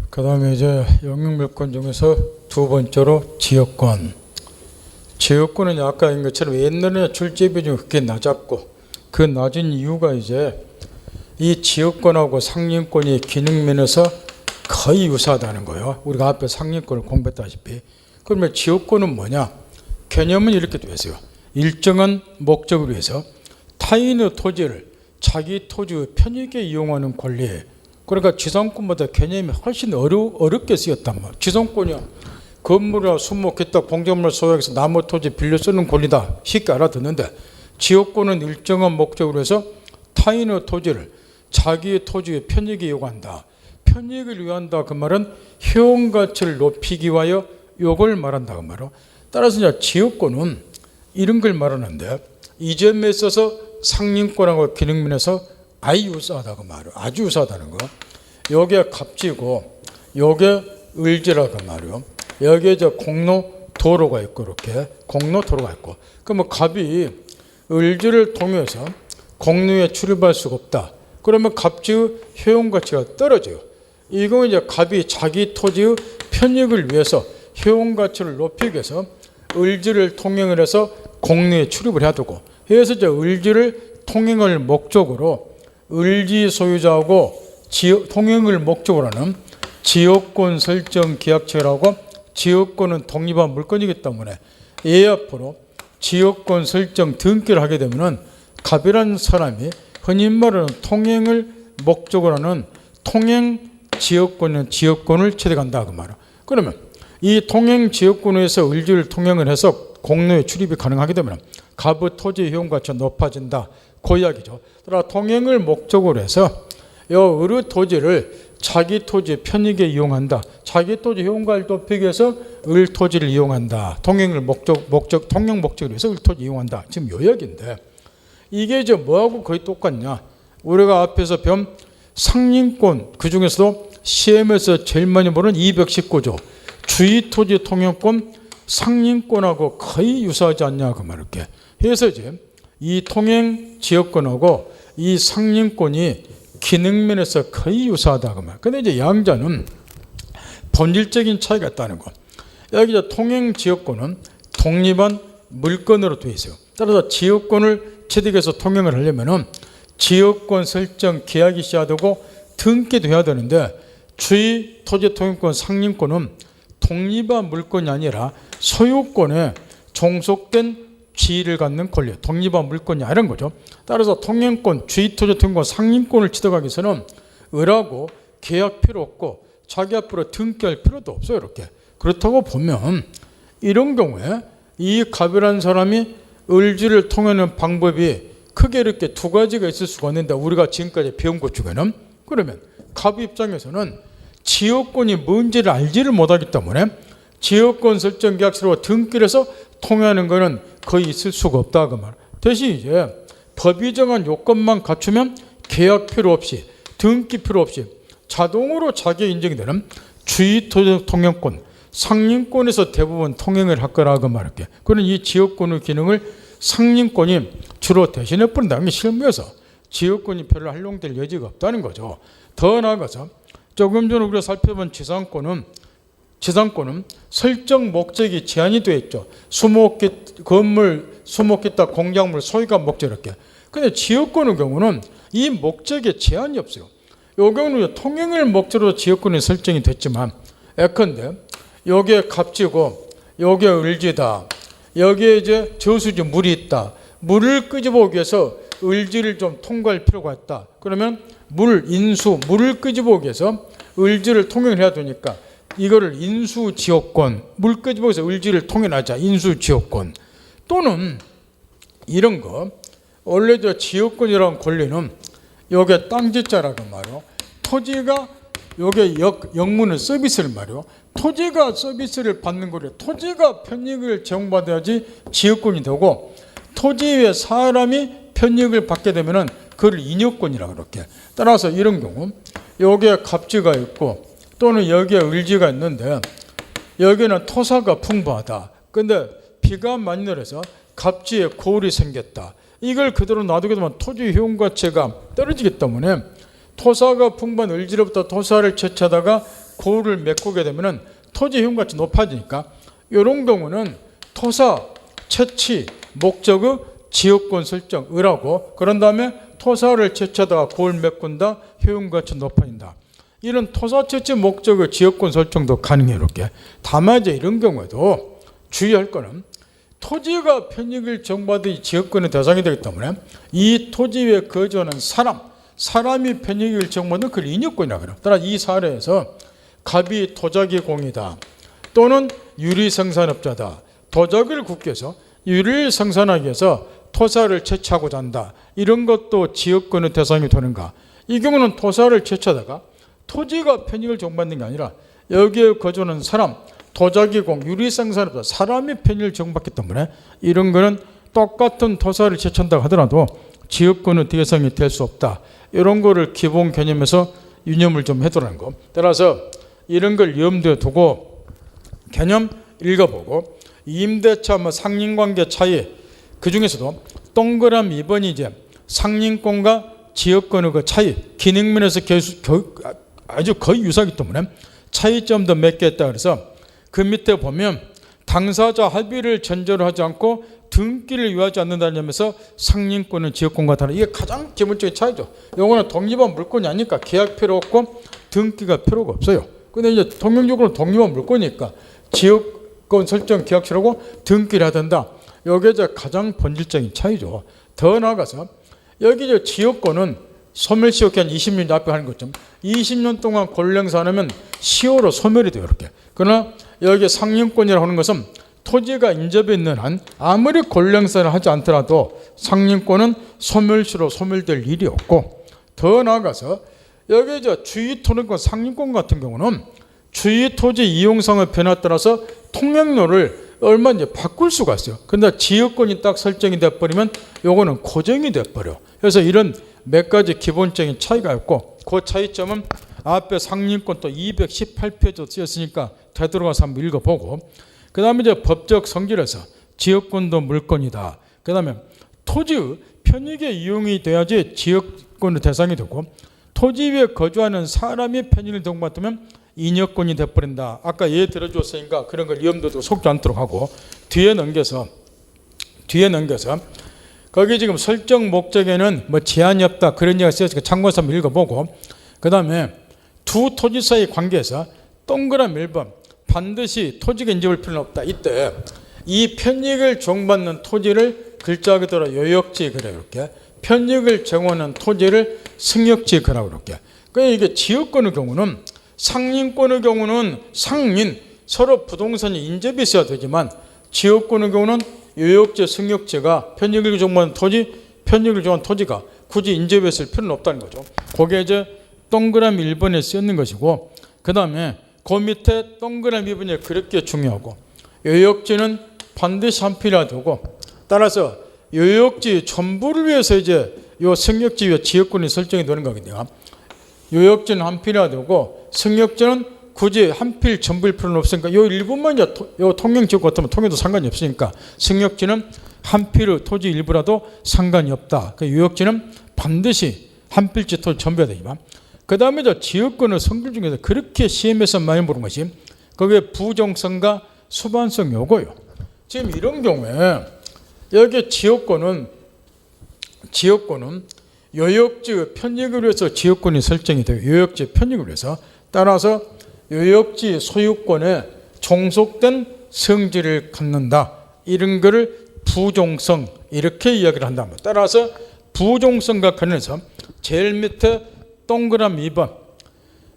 그 다음에 이제 영역물권 중에서 두 번째로 지역권. 지역권은 아까 한 것처럼 옛날에 출제 비중이 그렇게 낮았고, 그 낮은 이유가 이제 이 지역권하고 상림권이 기능면에서 거의 유사하다는 거예요. 우리가 앞에 상림권을 공부했다시피. 그러면 지역권은 뭐냐? 개념은 이렇게 되어 있어요. 일정한 목적을 위해서 타인의 토지를 자기 토지의 편익에 이용하는 권리. 그러니까 지상권보다 개념이 훨씬 어렵게 쓰였단 말이에요. 지상권이야 건물이나 수목, 기타 공작물을 소유해서 나무 토지 빌려 쓰는 권리다. 쉽게 알아듣는데, 지역권은 일정한 목적으로 해서 타인의 토지를 자기의 토지의 편익에 이용한다. 편익을 위한다. 그 말은 효용 가치를 높이기 위하여 이걸 말한다. 그 말이에요. 따라서 이제 지역권은 이런 걸 말하는데, 이 점에 있어서 상림권하고 기능면에서 아주 유사하다. 그 말이에요. 아주 유사하다는 거. 여기에 갑지고 여기에 을지라고 말이에요. 여기에 저 공로 도로가 있고, 이렇게 공로 도로가 있고, 그러면 갑이 을지를 통해서 공로에 출입할 수가 없다. 그러면 갑지의 효용 가치가 떨어져요. 이건 이제 갑이 자기 토지의 편익을 위해서 효용 가치를 높이기 위해서 을지를 통행을 해서 공로에 출입을 해야 되고, 그래서 이제 을지를 통행을 목적으로 을지 소유자하고 통행을 목적으로 하는 지역권 설정 계약체라고, 지역권은 독립한 물건이기 때문에 이 앞으로 지역권 설정 등기를 하게 되면은 갑이라는 사람이 흔히 말하는 통행을 목적으로 하는 통행 지역권은 지역권을 취득한다. 그 말이야. 그러면 이 통행 지역권에서 을지를 통행을 해서 공로에 출입이 가능하게 되면 갑의 토지 효용 가치가 높아진다. 그 이야기죠. 따라 통행을 목적으로 해서 이 을의 토지를 자기 토지 편익에 이용한다. 자기 토지 효용가를 높이기 위해서 을 토지를 이용한다. 통행 목적을 위해서 을 토지 이용한다. 지금 요 이야기인데, 이게 이제 뭐하고 거의 똑같냐? 우리가 앞에서 배운 상림권, 그 중에서도 시험에서 제일 많이 보는 219조 주의토지 통행권, 상림권하고 거의 유사하지 않냐 그 말일게. 그래서 이제 이 통행 지역권하고 이 상림권이 기능면에서 거의 유사하다 그 말. 근데 이제 양자는 본질적인 차이가 있다는 거. 여기 이제 통행 지역권은 독립한 물건으로 되어 있어요. 따라서 지역권을 취득해서 통행을 하려면은 지역권 설정 계약이 있어야 되고 등기도 해야 되는데, 주의 토지 통행권 상림권은 독립한 물건이 아니라 소유권에 종속된 지위를 갖는 권리, 독립한 물건이 아니라는 거죠. 따라서 통행권, 주의토지 통행권, 상림권을 취득하기 위해서는 을하고 계약 필요 없고 자기 앞으로 등기할 필요도 없어요. 이렇게. 그렇다고 보면 이런 경우에 이 갑이라는 사람이 을지를 통하는 방법이 크게 이렇게 두 가지가 있을 수가 있는데, 우리가 지금까지 배운 것 중에는, 그러면 갑 입장에서는 지역권이 뭔지를 알지를 못하기 때문에 지역권 설정 계약서로 등기를 해서 통행하는 것은 거의 있을 수가 없다 그 말. 대신 이제 법이 정한 요건만 갖추면 계약 필요 없이 등기 필요 없이 자동으로 자기 인정이 되는 주의토지 통행권, 상림권에서 대부분 통행을 할 거라고 말할게. 그런 이 지역권의 기능을 상림권이 주로 대신해 버린다는 게 실무에서 지역권이 별로 활용될 여지가 없다는 거죠. 더 나아가서 조금 전에 우리가 살펴본 지상권은 설정 목적이 제한이 되어 있죠. 수목기, 건물, 수목기타, 공작물, 소유가 목적 이렇게. 근데 지역권의 경우는 이 목적에 제한이 없어요. 이 경우는 통행을 목적으로 지역권이 설정이 됐지만, 예컨대 여기에 갑지고 여기에 을지다. 여기에 이제 저수지 물이 있다. 물을 끄집어오기 위해서 을지를 좀 통과할 필요가 있다. 그러면 물을 끄집어오기 위해서 을지를 통행을 해야 되니까 이거를 인수지역권, 물 끄집어서 을지를 통행하자. 인수지역권. 또는 이런 거, 원래 저 지역권이라는 권리는 여기에 땅지자라고 말이요. 토지가 여기에 영문은 서비스를 말이요. 토지가 서비스를 받는 거래. 토지가 편익을 제공받아야지 지역권이 되고, 토지 위에 사람이 편익을 받게 되면은 그걸 인여권이라고 그렇게. 따라서 이런 경우 여기에 갑지가 있고 또는 여기에 을지가 있는데, 여기는 토사가 풍부하다. 근데 비가 많이 내려서 갑지에 고울이 생겼다. 이걸 그대로 놔두게 되면 토지 효용 가치가 떨어지기 때문에 토사가 풍부한 을지로부터 토사를 채취하다가 고를 메꾸게 되면은 토지 효용가치 높아지니까 이런 경우는 토사, 채취, 목적의 지역권 설정을 하고 그런 다음에 토사를 채취하다가 고를 메꾼다, 효용가치 높아진다. 이런 토사 채취 목적의 지역권 설정도 가능해요. 이렇게. 다만 이제 이런 경우에도 주의할 거는 토지가 편익을 정받은 지역권의 대상이 되기 때문에 이 토지 위에 거주하는 사람이 편익을 정받는 그 인유권이라고 해요. 따라 이 사례에서 갑이 도자기 공이다 또는 유리 생산업자다. 도자기를 굽기 위해서 유리를 생산하기 위해서 토사를 채취하고자 한다. 이런 것도 지역권의 대상이 되는가? 이 경우는 토사를 채취하다가 토지가 편익을 정받는 게 아니라 여기에 거주하는 사람, 도자기공, 유리생산업자, 사람이 편익을 정받기 때문에 이런 거는 똑같은 토사를 채취한다고 하더라도 지역권의 대상이 될 수 없다. 이런 거를 기본 개념에서 유념을 좀 해두라는 거. 따라서 이런 걸 염두에 두고 개념 읽어보고 임대차 상린관계 차이 그 중에서도 동그라미 2번이 이제 상린권과 지역권의 그 차이 기능면에서 아주 거의 유사하기 때문에 차이점도 몇 개 있다 그래서 그 밑에 보면 당사자 합의를 전제로 하지 않고 등기를 요하지 않는다는 점에서 상린권은 지역권과 다른 이게 가장 기본적인 차이죠. 이거는 독립한 물건이 아니니까 계약 필요 없고 등기가 필요가 없어요. 근데 이제 통용적으로 독립한 물건이니까 지역권 설정 계약서라고 등기를 해야 된다. 이게 이제 가장 본질적인 차이죠. 더 나아가서 여기 이제 지역권은 소멸시효기 한 20년 앞에 하는 것처럼 20년 동안 권리행사 안 하면 시효로 소멸이 돼요. 이렇게. 그러나 여기 상린권이라고 하는 것은 토지가 인접해 있는 한 아무리 권리행사를 하지 않더라도 상린권은 소멸시로 소멸될 일이 없고 더 나아가서 여기 이제 주의토지권 상린권 같은 경우는 주의토지 이용상의 변화에 따라서 통행료를 얼마 이제 바꿀 수가 있어요. 근데 지역권이 딱 설정이 돼버리면 요거는 고정이 돼버려. 그래서 이런 몇 가지 기본적인 차이가 있고 그 차이점은 앞에 상린권 또 218페이지 쓰였으니까 되돌아가서 한번 읽어보고 그 다음에 이제 법적 성질에서 지역권도 물권이다. 그 다음에 토지의 편익에 이용이 돼야지 지역권의 대상이 되고 토지 위에 거주하는 사람이 편익을 동받으면 인여권이 돼버린다. 아까 예 들어줬으니까 그런 걸 염두도 속지 않도록 하고 뒤에 넘겨서 거기 지금 설정 목적에는 뭐 제한이 없다 그런 얘기가 쓰여서 참고해서 한번 읽어보고 그 다음에 두 토지 사이 관계에서 동그라미 1번 반드시 토지가 인접할 필요는 없다. 이때 이 편익을 정받는 토지를 글자 그대로 요역지 그래요. 이렇게 편익을 정하는 토지를 승역지 그라고 이렇게. 그러니까 이게 지역권의 경우는 상린권의 경우는 상린 서로 부동산이 인접이 있어야 되지만 지역권의 경우는 요역지 승역지가 편익을 정하는 토지 편익을 정하는 토지가 굳이 인접해 있을 필요는 없다는 거죠. 그게 이제 동그라미 1번에 쓰였는 것이고 그 다음에 그 밑에 동그라미 2번이 그렇게 중요하고 요역지는 반드시 한필해야 되고 따라서 요역지 전부를 위해서 이제 요 승역지 위에 지역권이 설정이 되는 거거든요. 요역지는 한필해야 되고 승역지는 굳이 한필 전부일 필요는 없으니까 요 일부만 이제 요 통영지역 같으면 통영도 상관이 없으니까 승역지는 한필의 토지 일부라도 상관이 없다. 그 요역지는 반드시 한필지 토지 전부해야 되지만 그 다음에 저 지역권의 성질 중에서 그렇게 시험에서 많이 보는 것이 그게 부정성과 수반성 요거예요. 지금 이런 경우에 여기 지역권은 요역지 편익을 위해서 지역권이 설정이 돼요. 요역지 편익을 위해서 따라서 요역지 소유권에 종속된 성질을 갖는다. 이런 거를 부종성 이렇게 이야기를 한다. 따라서 부종성과 관련해서 제일 밑에 동그라미 2번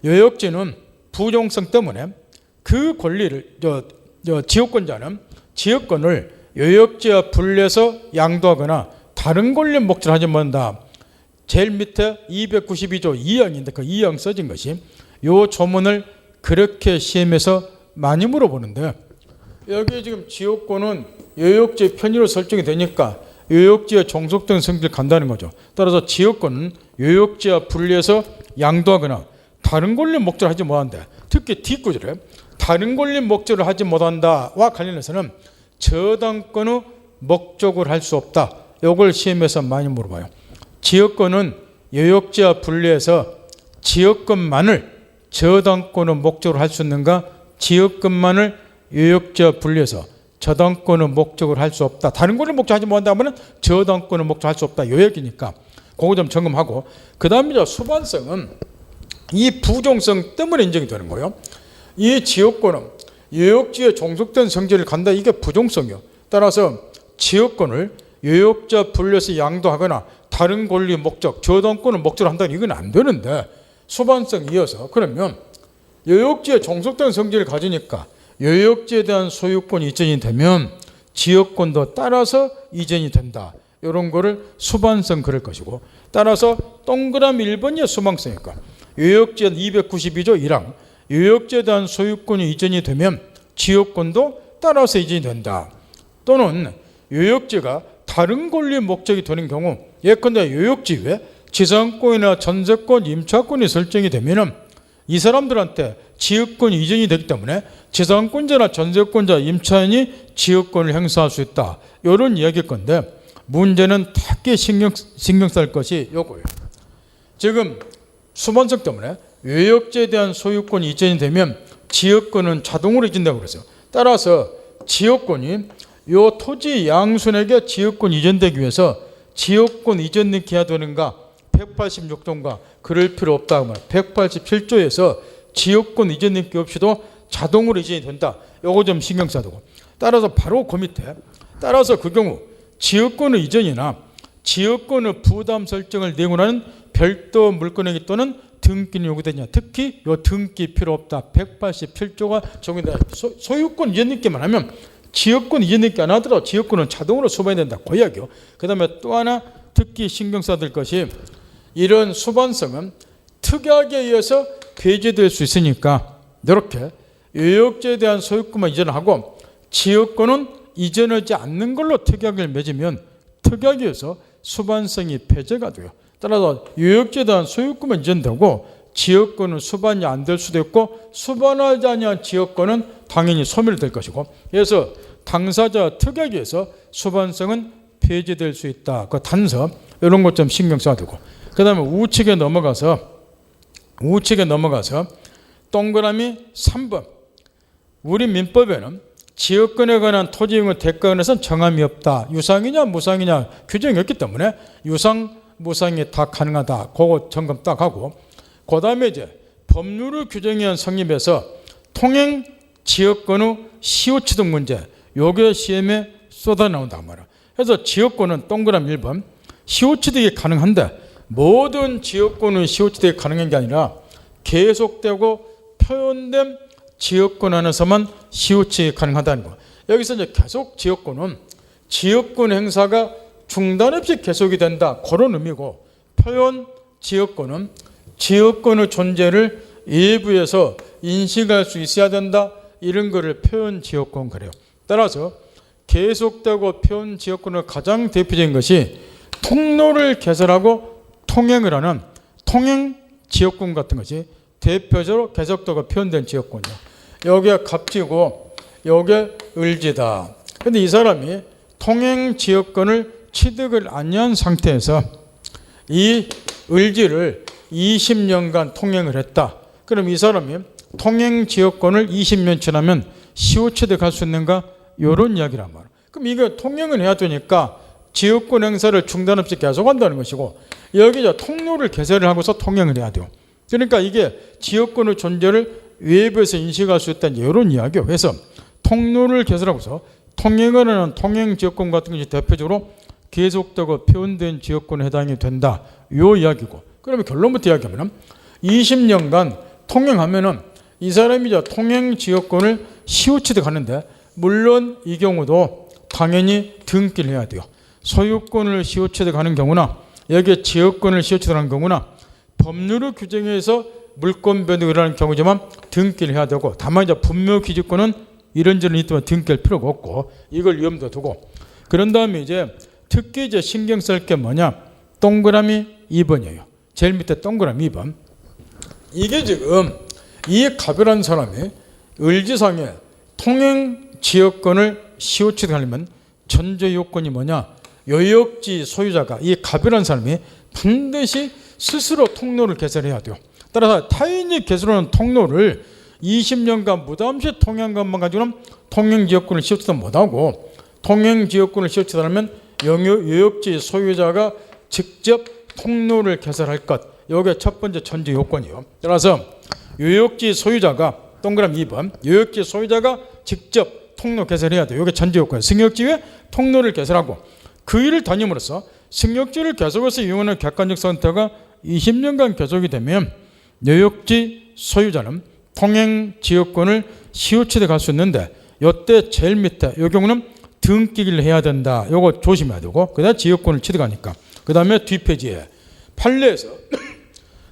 요역지는 부종성 때문에 그 권리를 지역권자는 지역권을 요역지와 분리해서 양도하거나 다른 권리 목적을 하지 못한다. 제일 밑에 292조 2항인데 그 2항 써진 것이 요 조문을 그렇게 시험에서 많이 물어보는데 여기 지금 지역권은 요역지 편의로 설정이 되니까 요역지와 종속된 성질을 간다는 거죠. 따라서 지역권은 요역지와 분리해서 양도하거나 다른 권리 목적을 하지 못한다. 특히 뒷구절에 다른 권리 목적을 하지 못한다와 관련해서는 저당권의 목적을 할 수 없다. 이걸 시험에서 많이 물어봐요. 지역권은 요역지와 분리해서 지역권만을 저당권을 목적으로 할 수 있는가? 지역권만을 요역지와 분리해서 저당권을 목적으로 할 수 없다. 다른 권을 목적하지 못한다면 저당권을 목적으로 할 수 없다. 요 얘기니까 그거 좀 점검하고, 그 다음에 수반성은 이 부종성 때문에 인정이 되는 거예요. 이 지역권은 요역지에 종속된 성질을 간다. 이게 부종성이요. 따라서 지역권을 요역지와 분리해서 양도하거나 다른 권리 목적, 저당권을 목적으로 한다는 이건 안 되는데, 수반성 이어서 그러면 요역지에 종속된 성질을 가지니까 요역지에 대한 소유권 이전이 되면 지역권도 따라서 이전이 된다. 이런 거를 수반성 그럴 것이고, 따라서 동그라미 1번이 수반성이니까 요역지에 292조 1항 요역지에 대한 소유권이 이전이 되면 지역권도 따라서 이전이 된다. 또는 요역지가 다른 권리 목적이 되는 경우, 예컨대 요역지 외에 지상권이나 전세권, 임차권이 설정이 되면 이 사람들한테 지역권 이전이 되기 때문에 지상권자나 전세권자, 임차인이 지역권을 행사할 수 있다. 이런 이야기일 건데, 문제는 되게 신경 쓸 것이 요거예요. 지금 수반성 때문에 요역지에 대한 소유권 이전이 되면 지역권은 자동으로 이전된다고 그랬어요. 따라서 지역권이 요 토지 양순에게 지역권 이전되기 위해서 지역권 이전이 기해야 되는가? 186조인가? 그럴 필요 없다고 말해요. 187조에서 지역권 이전 등기 없이도 자동으로 이전이 된다. 요거 좀 신경 써야 되고, 따라서 바로 그 밑에, 따라서 그 경우 지역권의 이전이나 지역권의 부담 설정을 내고나는 별도 물권행위 또는 등기는 요구되냐. 특히 요 등기 필요 없다. 187조가 적용된다. 소유권 이전 등기만 하면 지역권 이전 등기 안 하더라도 지역권은 자동으로 수반이 된다. 그 이야기요. 그 다음에 또 하나 특히 신경 써야 될 것이, 이런 수반성은 특약에 의해서 배제될 수 있으니까 이렇게 요역지에 대한 소유권만 이전하고 지역권은 이전하지 않는 걸로 특약을 맺으면 특약에 의해서 수반성이 폐지가 돼요. 따라서 요역지에 대한 소유권만 이전되고 지역권은 수반이 안 될 수도 있고, 수반하지 아니한 지역권은 당연히 소멸될 것이고, 그래서 당사자 특약에 의해서 수반성은 폐지될 수 있다. 그 단서 이런 것 좀 신경 써야 되고, 그 다음에 우측에 넘어가서 동그라미 3번. 우리 민법에는 지역권에 관한 토지용의 대가원에서는 정함이 없다. 유상이냐 무상이냐 규정이 없기 때문에 유상 무상이 다 가능하다. 그거 점검 딱 하고, 그 다음에 이제 법률의 규정에 성립해서 통행 지역권의 시효취득 문제, 요게 시험에 쏟아 나온단 말이야. 그래서 지역권은 동그라미 1번 시효취득이 가능한데, 모든 지역권은 시효취득이 가능한 게 아니라 계속되고 표현된 지역권 안에서만 시효취득이 가능하다는 거. 여기서 이제 계속 지역권은 지역권 행사가 중단 없이 계속이 된다. 그런 의미고, 표현 지역권은 지역권의 존재를 외부에서 인식할 수 있어야 된다. 이런 거를 표현 지역권 그래요. 따라서 계속되고 표현 지역권의 가장 대표적인 것이 통로를 개설하고 통행을 하는 통행 지역권 같은 것이 대표적으로 계속되고 표현된 지역권이에요. 여기가 갑지고 여기에 을지다. 그런데 이 사람이 통행 지역권을 취득을 안 한 상태에서 이 을지를 20년간 통행을 했다. 그럼 이 사람이 통행 지역권을 20년 지나면 시효 취득할 수 있는가? 이런 이야기란 말이에요. 그럼 이거 통행을 해야 되니까 지역권 행사를 중단 없이 계속한다는 것이고, 여기 이제 통로를 개설을 하고서 통행을 해야 돼요. 그러니까 이게 지역권의 존재를 외부에서 인식할 수 있다는 이런 이야기예요. 그래서 통로를 개설하고서 통행을 하는 통행 지역권 같은 것이 대표적으로 계속되고 표현된 지역권에 해당이 된다. 요 이야기고, 그러면 결론부터 이야기하면 20년간 통행하면은 이 사람이 이제 통행 지역권을 시효 취득하는데, 물론 이 경우도 당연히 등기를 해야 돼요. 소유권을 시효 취득하는 경우나 여기에 지역권을 시효 취득하는 경우나 법률의 규정에 의해서 물권 변동이 일어나는 경우지만 등기를 해야 되고, 다만 이제 분묘 기지권은 이런저런 있지만 등기할 필요가 없고, 이걸 염두에 두고, 그런 다음에 이제 특히 이제 신경 쓸 게 뭐냐? 동그라미 2번이에요. 제일 밑에 동그라미 2번. 이게 지금 이 갑이라는 사람이 을지상에 통행 지역권을 시효 취득하려면 전제 요건이 뭐냐? 요역지 소유자가 이 갑이라는 사람이 반드시 스스로 통로를 개설해야 돼요. 따라서 타인이 개설하는 통로를 20년간 무담시 통행한 것만 가지고는 통행지역권을 시효치도 못하고, 통행지역권을 시효치하려면 요역지 소유자가 직접 통로를 개설할 것, 이게 첫 번째 전제 요건이요. 따라서 요역지 소유자가 동그라미 2번, 요역지 소유자가 직접 통로 개설해야 돼요. 이게 전제 요건이에요. 승역지에 통로를 개설하고 그 일을 다님으로써 승역지를 계속해서 이용하는 객관적 선택가 20년간 계속이 되면 요역지 소유자는 통행지역권을 시효치돼 갈 수 있는데, 이때 제일 밑에 이 경우는 등기를 해야 된다. 요거 조심해야 되고, 그 다음에 지역권을 취득하니까. 그 다음에 뒷페이지에 판례에서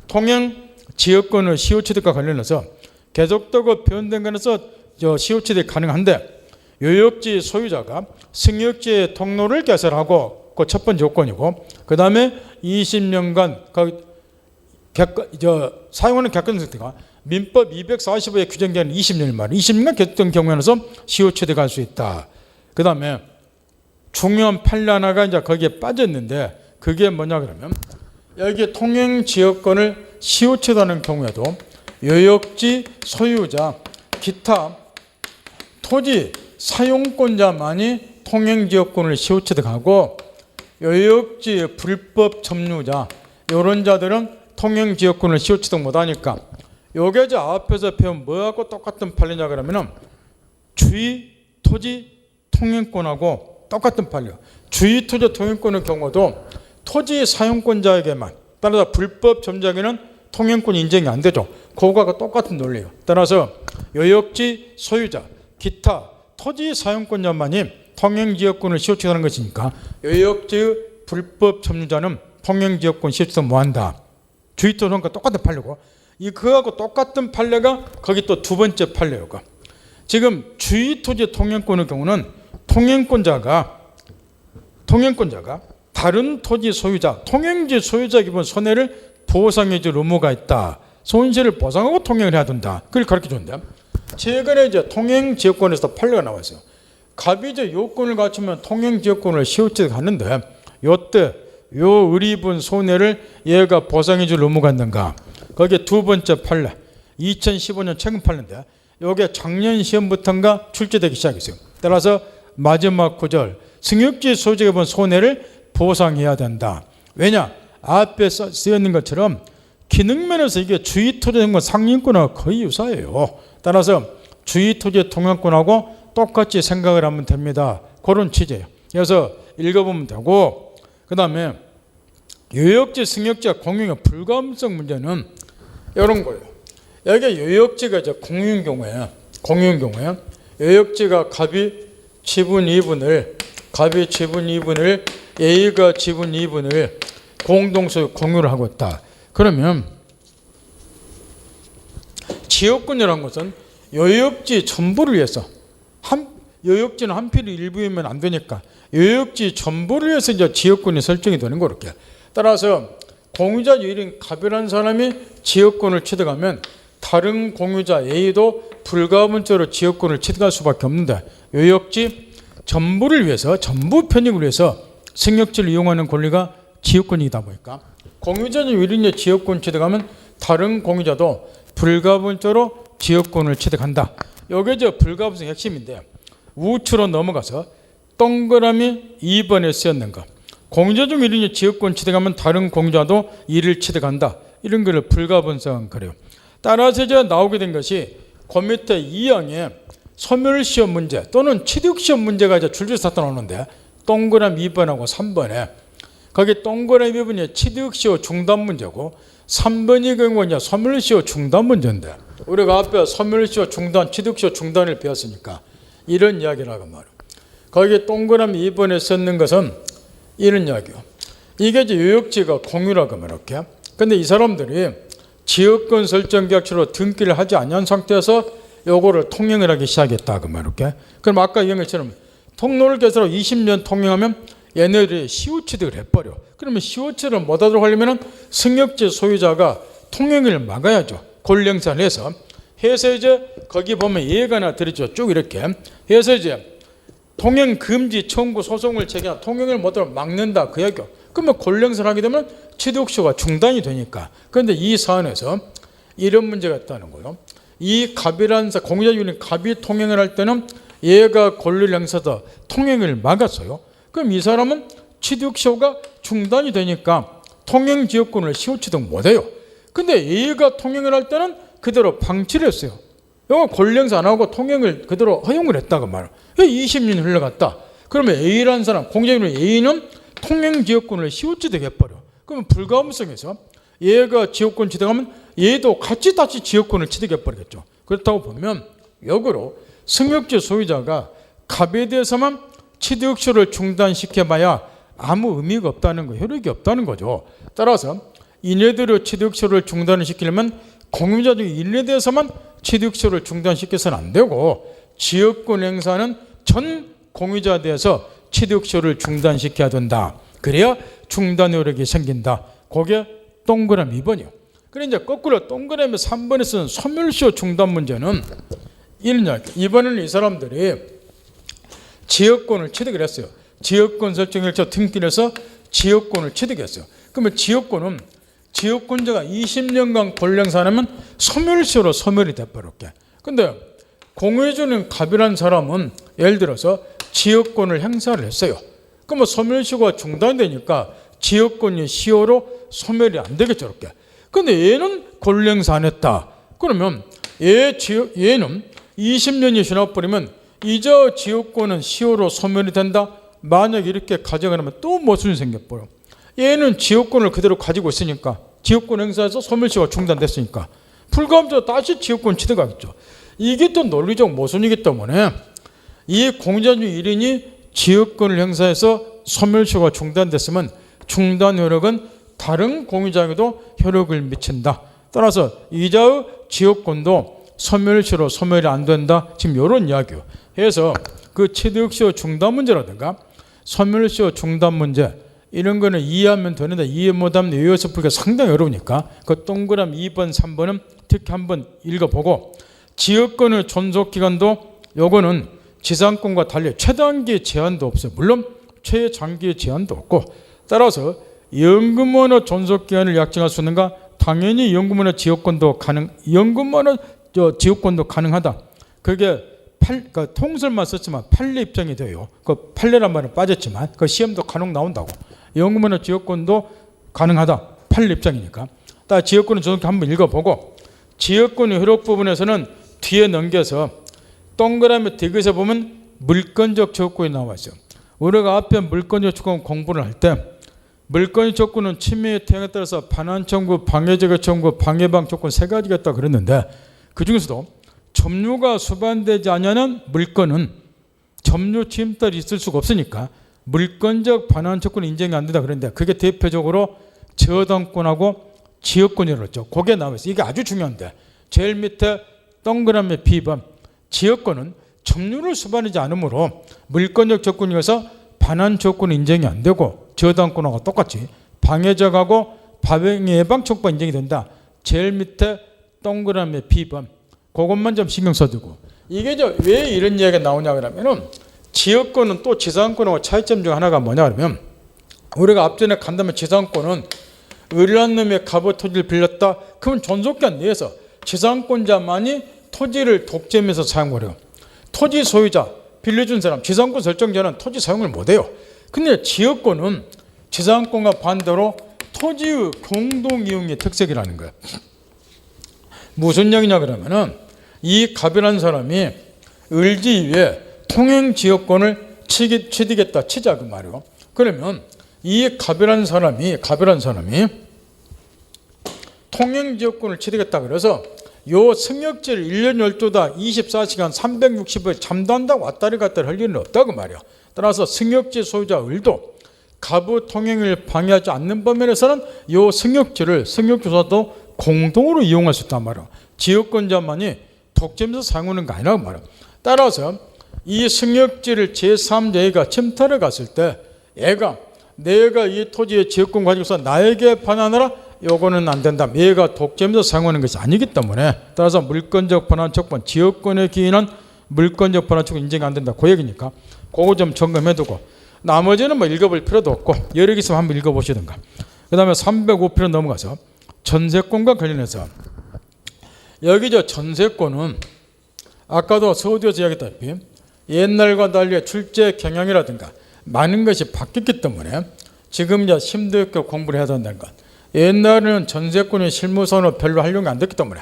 통행지역권을 시효취득과 관련해서 계속되고 변된 관해서 시효취득이 가능한데, 요역지 소유자가 승역지의 통로를 개설하고, 그 첫 번째 요건이고, 그 다음에 20년간 사용하는 객관적 선택가 민법 245에 규정되는 20년을 말이에요. 20년간 계속된 경우에서 시효취득할 수 있다. 그 다음에 중요한 판례 하나가 이제 거기에 빠졌는데, 그게 뭐냐 그러면, 여기 통행지역권을 시효취득하는 경우에도 요역지 소유자, 기타 토지 사용권자만이 통행지역권을 시효취득하고, 요역지 불법 점유자 이런 자들은 통행지역권을 시효취득 못하니까, 요게 이제 앞에서 배운 뭐하고 똑같은 판례냐 그러면 주의 토지 통행권하고 똑같은 판례. 주의 토지 통행권의 경우도 토지 사용권자에게만, 따라서 불법 점유자에게는 통행권 인정이 안 되죠. 그거가 똑같은 논리예요. 따라서 요역지 소유자, 기타 토지 사용권자만이 통행지역권을 시효취득하는 것이니까, 요역지 불법 점유자는 통행지역권 시효취득 못한다. 주의 토지 통행권 똑같은 판례고, 그거하고 똑같은 판례가 거기 또 두 번째 판례예요. 지금 주의 토지 통행권의 경우는 통행권자가 다른 토지 소유자, 통행지 소유자 기본 손해를 보상해 줄 의무가 있다. 손실을 보상하고 통행을 해야 된다. 그걸 가르쳐 준다. 최근에 이제 통행지역권에서 판례가 나왔어요. 갑이제 요건을 갖추면 통행지역권을 시효취득하는데, 요때 요 의리분 손해를 얘가 보상해 줄 의무가 있는가? 거기에 두 번째 판례, 2015년 최근 판례인데, 요게 작년 시험부터인가 출제되기 시작했어요. 따라서 마지막 구절, 승역지 소유자가 본 손해를 보상해야 된다. 왜냐? 앞에 쓰여있는 것처럼 기능면에서 이게 주의토지통행권 상린권하고 거의 유사해요. 따라서 주의토지 통행권하고 똑같이 생각을 하면 됩니다. 그런 취지예요. 그래서 읽어보면 되고, 그 다음에 요역지 승역지와 공용의 불가함성 문제는 이런 거예요. 여기 요역지가 이제 공유인 경우에 요역지가 갑이 지분 2분을 A가 지분 2분을 공동소유 공유를 하고 있다. 그러면 지역권이라는 것은 요역지 전부를 위해서, 요역지는 한 필이 일부이면 안 되니까 요역지 전부를 위해서 이제 지역권이 설정이 되는 거. 그렇게 따라서 공유자 유일인 갑이라는 사람이 지역권을 취득하면 다른 공유자 A도 불가분적으로 지역권을 취득할 수밖에 없는데, 요역지 전부를 위해서, 전부 편익을 위해서 승역지를 이용하는 권리가 지역권이다 보니까 공유자 유일인 지역권 취득하면 다른 공유자도 불가분적으로 지역권을 취득한다. 이게 이제 불가분성 핵심인데, 우측으로 넘어가서 동그라미 2번에 쓰였는 거, 공유자 중 1인이 지역권 취득하면 다른 공유자도 이를 취득한다. 이런 거를 불가분성 그래요. 따라서 이제 나오게 된 것이 그 밑에 2항에 소멸시효 문제 또는 취득시효 문제가 이제 줄줄이 나오는데, 동그라미 2번하고 3번에 거기 동그라미 2번이 취득시효 중단 문제고, 3번이 경우가 이제 소멸시효 중단 문제인데, 우리가 앞에 소멸시효 중단, 취득시효 중단을 배웠으니까 이런 이야기를 하고 말이에요. 거기 동그라미 2번에 썼는 것은 이런 이야기요. 이게 이제 요역지가 공유라고 하면 이렇게. 근데 이 사람들이 지역권 설정 계약서로 등기를 하지 않은 상태에서 요거를 통행을 하기 시작했다. 그 말 이렇게. 그럼 아까 얘기한 것처럼 통로를 개설하고 20년 통행하면 얘네들이 시효취득을 해버려. 그러면 시효취득을 못하도록 하려면 승역지 소유자가 통행을 막아야죠. 권리행사를 해서 이제 거기 보면 예가 하나 들었죠. 쭉 이렇게 해서 이제 통행 금지 청구 소송을 제기한 통행을 못하도록 막는다. 그 얘기요. 그러면 권리행사를 하게 되면 취득시효가 중단이 되니까. 그런데 이 사안에서 이런 문제가 있다는 거예요. 이 갑이라는 공유자주인이 갑이 통행을 할 때는 얘가 권리를 행사해서 통행을 막았어요. 그럼 이 사람은 취득시효가 중단이 되니까 통행지역권을 시효 취득 못해요. 근데 얘가 통행을 할 때는 그대로 방치를 했어요. 이거 권리 행사 안 하고 통행을 그대로 허용을 했다고 말이에요. 20년이 흘러갔다. 그러면 A라는 사람, 공유자주인 A는 통행지역권을 시효 취득해버려. 그러면 불가음성에서 얘가 지역권 취득하면 얘도 같이 다시 지역권을 취득해버리겠죠. 그렇다고 보면 역으로 승역지 소유자가 갑에 대해서만 취득시효를 중단시켜봐야 아무 의미가 없다는 거, 효력이 없다는 거죠. 따라서 이네들의 취득시효를 중단을 시키려면 공유자 중 일에 대해서만 취득시효를 중단시켜서는 안 되고 지역권 행사는 전 공유자에 대해서 취득시효를 중단시켜야 된다. 그래야 중단 효력이 생긴다. 그게 동그라미 2번이요. 그래 이제 거꾸로 동그라미 3번에 쓰는 소멸시효 중단 문제는 이런 이번에는 이 사람들이 지역권을 취득을 했어요. 지역권 설정일자 등기해서 지역권을 취득했어요. 그러면 지역권은 지역권자가 20년간 권리 행사 안 하면 소멸시효로 소멸이 돼버렸게. 근데 공유주는 갑이라는 사람은 예를 들어서 지역권을 행사를 했어요. 그러면 소멸시효가 중단되니까 지역권이 시효로 소멸이 안 되겠죠. 이렇게. 근데 얘는 권리 행사 안 했다. 그러면 얘는 20년이 지나버리면 이제 지역권은 시효로 소멸이 된다. 만약 이렇게 가져가면 또 모순이 생겨버려. 얘는 지역권을 그대로 가지고 있으니까 지역권 행사에서 소멸시효가 중단됐으니까 불가함적으로 다시 지역권 취득하겠죠. 이게 또 논리적 모순이기 때문에 이 공유자주 1인이 지역권을 행사해서 소멸시효가 중단됐으면 중단 효력은 다른 공유자에게도 효력을 미친다. 따라서 이자의 지역권도 소멸시효로 소멸이 안 된다. 지금 이런 이야기예요. 그래서 그 취득시효 중단 문제라든가 소멸시효 중단 문제 이런 거는 이해하면 되는데 이해 못하면 외워서 풀기가 상당히 어려우니까 그 동그라미 2번, 3번은 특히 한번 읽어보고 지역권의 존속기간도 요거는 지상권과 달리 최단기 제한도 없어요. 물론 최장기 제한도 없고 따라서 연금원의 존속기간을 약정할 수 있는가? 당연히 연금원의 지역권도 지역권도 가능하다. 그게 그러니까 통설만 썼지만 판례 입장이 돼요. 그 판례란 말은 빠졌지만 그 시험도 간혹 나온다고. 연금원의 지역권도 가능하다. 판례 입장이니까. 딱 지역권의 존속기 한번 읽어보고 지역권의 효력 부분에서는 뒤에 넘겨서 동그라미 대기에서 보면 물권적 지역권이 나와 있어요. 우리가 앞에 물권적 지역권 공부를 할 때 물권적 지역권은 침해의 태형에 따라서 반환 청구, 방해제거 청구, 방해방 조건 세 가지가 있다 그랬는데 그 중에서도 점유가 수반되지 않으면 물권은 점유 침탈이 있을 수가 없으니까 물권적 반환 조건이 인정이 안 된다 그랬는데 그게 대표적으로 저당권하고 지역권이라고 했죠. 그게 나와 있어요. 이게 아주 중요한데 제일 밑에 동그라미 B번 지역권은 점유를 수반하지 않으므로 물권적 조건이어서 반환 조건이 인정이 안 되고 저당권하고 똑같이 방해적하고 방해방 촉발 인정이 된다. 제일 밑에 동그라미 B번 그것만 좀 신경 써두고 이게 왜 이런 이야기가 나오냐 그러면은 지역권은 또 지상권하고 차이점 중 하나가 뭐냐 그러면 우리가 앞전에 간다면 지상권은 의뢰한 놈의 갑의 토지를 빌렸다 그러면 존속기한 내에서 지상권자만이 토지를 독점해서 사용을 해요. 토지 소유자 빌려준 사람 지상권 설정자는 토지 사용을 못해요. 근데 지역권은 지상권과 반대로 토지의 공동이용의 특색이라는 거예요. 무슨 얘기냐 그러면은 이 갑이라는 사람이 을지 위에 통행지역권을 취득했다 치자 그 말이에요. 그러면 이 갑이라는 사람이 통행지역권을 취득했다 그래서 요 승역지를 1년 12다 24시간 360일 잠단다고 왔다리 갔다리 할 일은 없다고 말이야. 따라서 승역지 소유자 을도 갑의 통행을 방해하지 않는 범위에서는 요 승역지조사도 공동으로 이용할 수 있단 말이야. 지역권자만이 독점해서 사용하는 거 아니라고 말이야. 따라서 이 승역지를 제3자가 침탈해 갔을 때 내가 이 토지의 지역권 가지고서 나에게 반환하라 요거는 안 된다. 얘가 독점해서 사용하는 것이 아니기 때문에 따라서 물권적 반환 촉권 지역권에 기인한 물권적 반환 촉권 인정이 안 된다. 그 얘기니까 그거 좀 점검해두고 나머지는 뭐 읽어볼 필요도 없고 여러 개 있으면 한번 읽어보시든가. 그 다음에 305페이지 넘어가서 전세권과 관련해서 여기 전세권은 아까도 서두에서 이야기했다시피 옛날과 달리 출제 경향이라든가 많은 것이 바뀌었기 때문에 지금 이제 심도 있게 공부를 해야 된다는 것. 옛날에는 전세권이 실무선으로 별로 활용이 안 됐기 때문에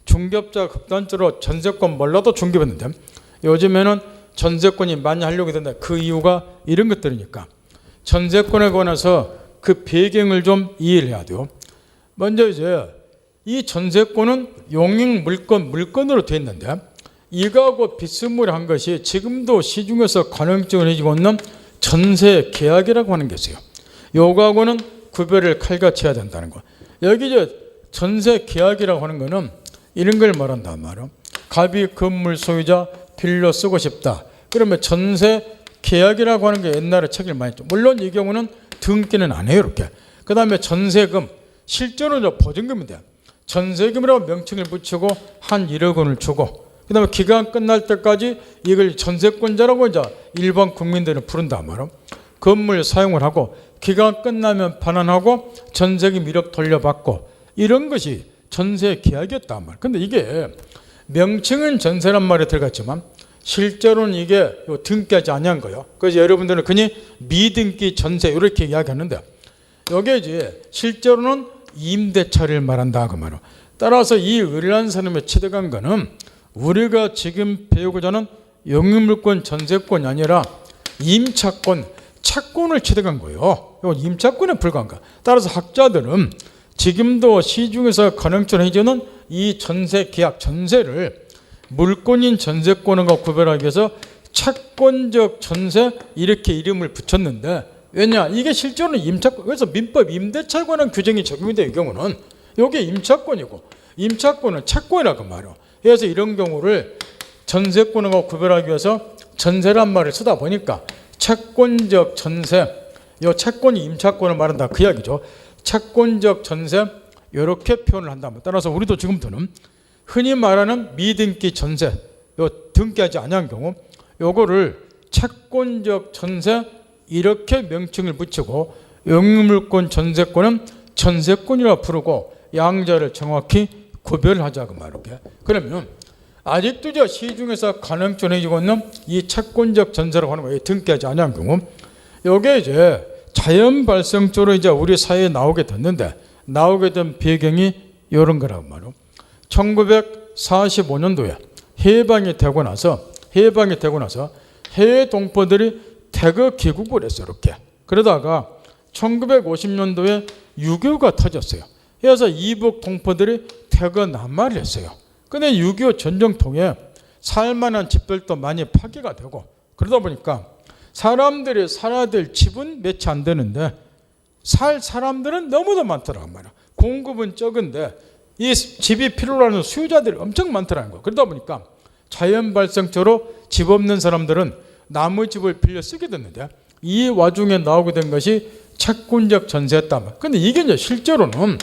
중개업자가 극단적으로 전세권 몰라도 중개했는데 요즘에는 전세권이 많이 활용이 된다. 그 이유가 이런 것들이니까 전세권에 관해서 그 배경을 좀 이해를 해야 돼요. 먼저 이제 이 전세권은 용익 물건으로 되어 있는데 이거하고 비스무리한 것이 지금도 시중에서 가능성을 가지고 있는 전세 계약이라고 하는 게 있어요. 요거하고는 구별을 칼같이 해야 된다는 거. 여기 이제 전세 계약이라고 하는 거는 이런 걸 말한단 말이에요. 갑이 건물 소유자 빌려 쓰고 싶다. 그러면 전세 계약이라고 하는 게 옛날에 책을 많이 했죠. 물론 이 경우는 등기는 안 해요. 이렇게. 그 다음에 전세금, 실제로는 보증금인데 전세금이라고 명칭을 붙이고 한 1억 원을 주고 그 다음에 기간 끝날 때까지 이걸 전세권자라고 이제 일반 국민들은 부른단 말이에요. 건물 사용을 하고 기간 끝나면 반환하고 전세금 1억 돌려받고 이런 것이 전세 계약이었단 말이에요. 근데 이게 명칭은 전세란 말이 들어갔지만 실제로는 이게 등기하지 아니한 거예요. 그래서 여러분들은 그냥 미등기 전세 이렇게 이야기하는데 이게 이제 실제로는 임대차를 말한다 그 말이에요. 따라서 이 을란사람에 취득한 거는 우리가 지금 배우고자 하는 용익물권 전세권이 아니라 임차권, 차권을 취득한 거예요. 이건 임차권에 불과한 거. 따라서 학자들은 지금도 시중에서 가능성을 해주는 이 전세 계약, 전세를 물권인 전세권과 구별하기 위해서 차권적 전세 이렇게 이름을 붙였는데 왜냐? 이게 실제로는 임차권. 그래서 민법 임대차에 관한 규정이 적용이 돼요. 이 경우는 이게 임차권이고 임차권은 차권이라고 말이에요. 그래서 이런 경우를 전세권과 구별하기 위해서 전세란 말을 쓰다 보니까 차권적 전세, 이 차권이 임차권을 말한다 그 이야기죠. 차권적 전세 이렇게 표현을 한다면 따라서 우리도 지금부터는 흔히 말하는 미등기 전세, 요 등기하지 않은 경우 요거를 차권적 전세 이렇게 명칭을 붙이고 용익물권 전세권은 전세권이라 부르고 양자를 정확히 구별하자고 말이게. 그러면 아직도 저 시중에서 가능성이 지고 있는 이 차권적 전세라고 하는 거예요. 등기하지 않은 경우 요게 이제 자연 발생적으로 이제 우리 사회에 나오게 됐는데 나오게 된 배경이 이런 거라고 말이에요. 1945년도에 해방이 되고 나서 해외 동포들이 대거 귀국을 했어요. 이렇게. 그러다가 1950년도에 유교가 터졌어요. 그래서 이북 동포들이 대거 남하를 했어요. 근데 6.25 전쟁통에 살만한 집들도 많이 파괴가 되고 그러다 보니까 사람들이 살아야 될 집은 몇이 안 되는데 살 사람들은 너무도 많더라고 말이야. 공급은 적은데 이 집이 필요로 하는 수요자들이 엄청 많더라는 거예요. 그러다 보니까 자연 발생적으로 집 없는 사람들은 나무 집을 빌려 쓰게 됐는데 이 와중에 나오게 된 것이 차권적 전세였다. 근데 이게 이제 실제로는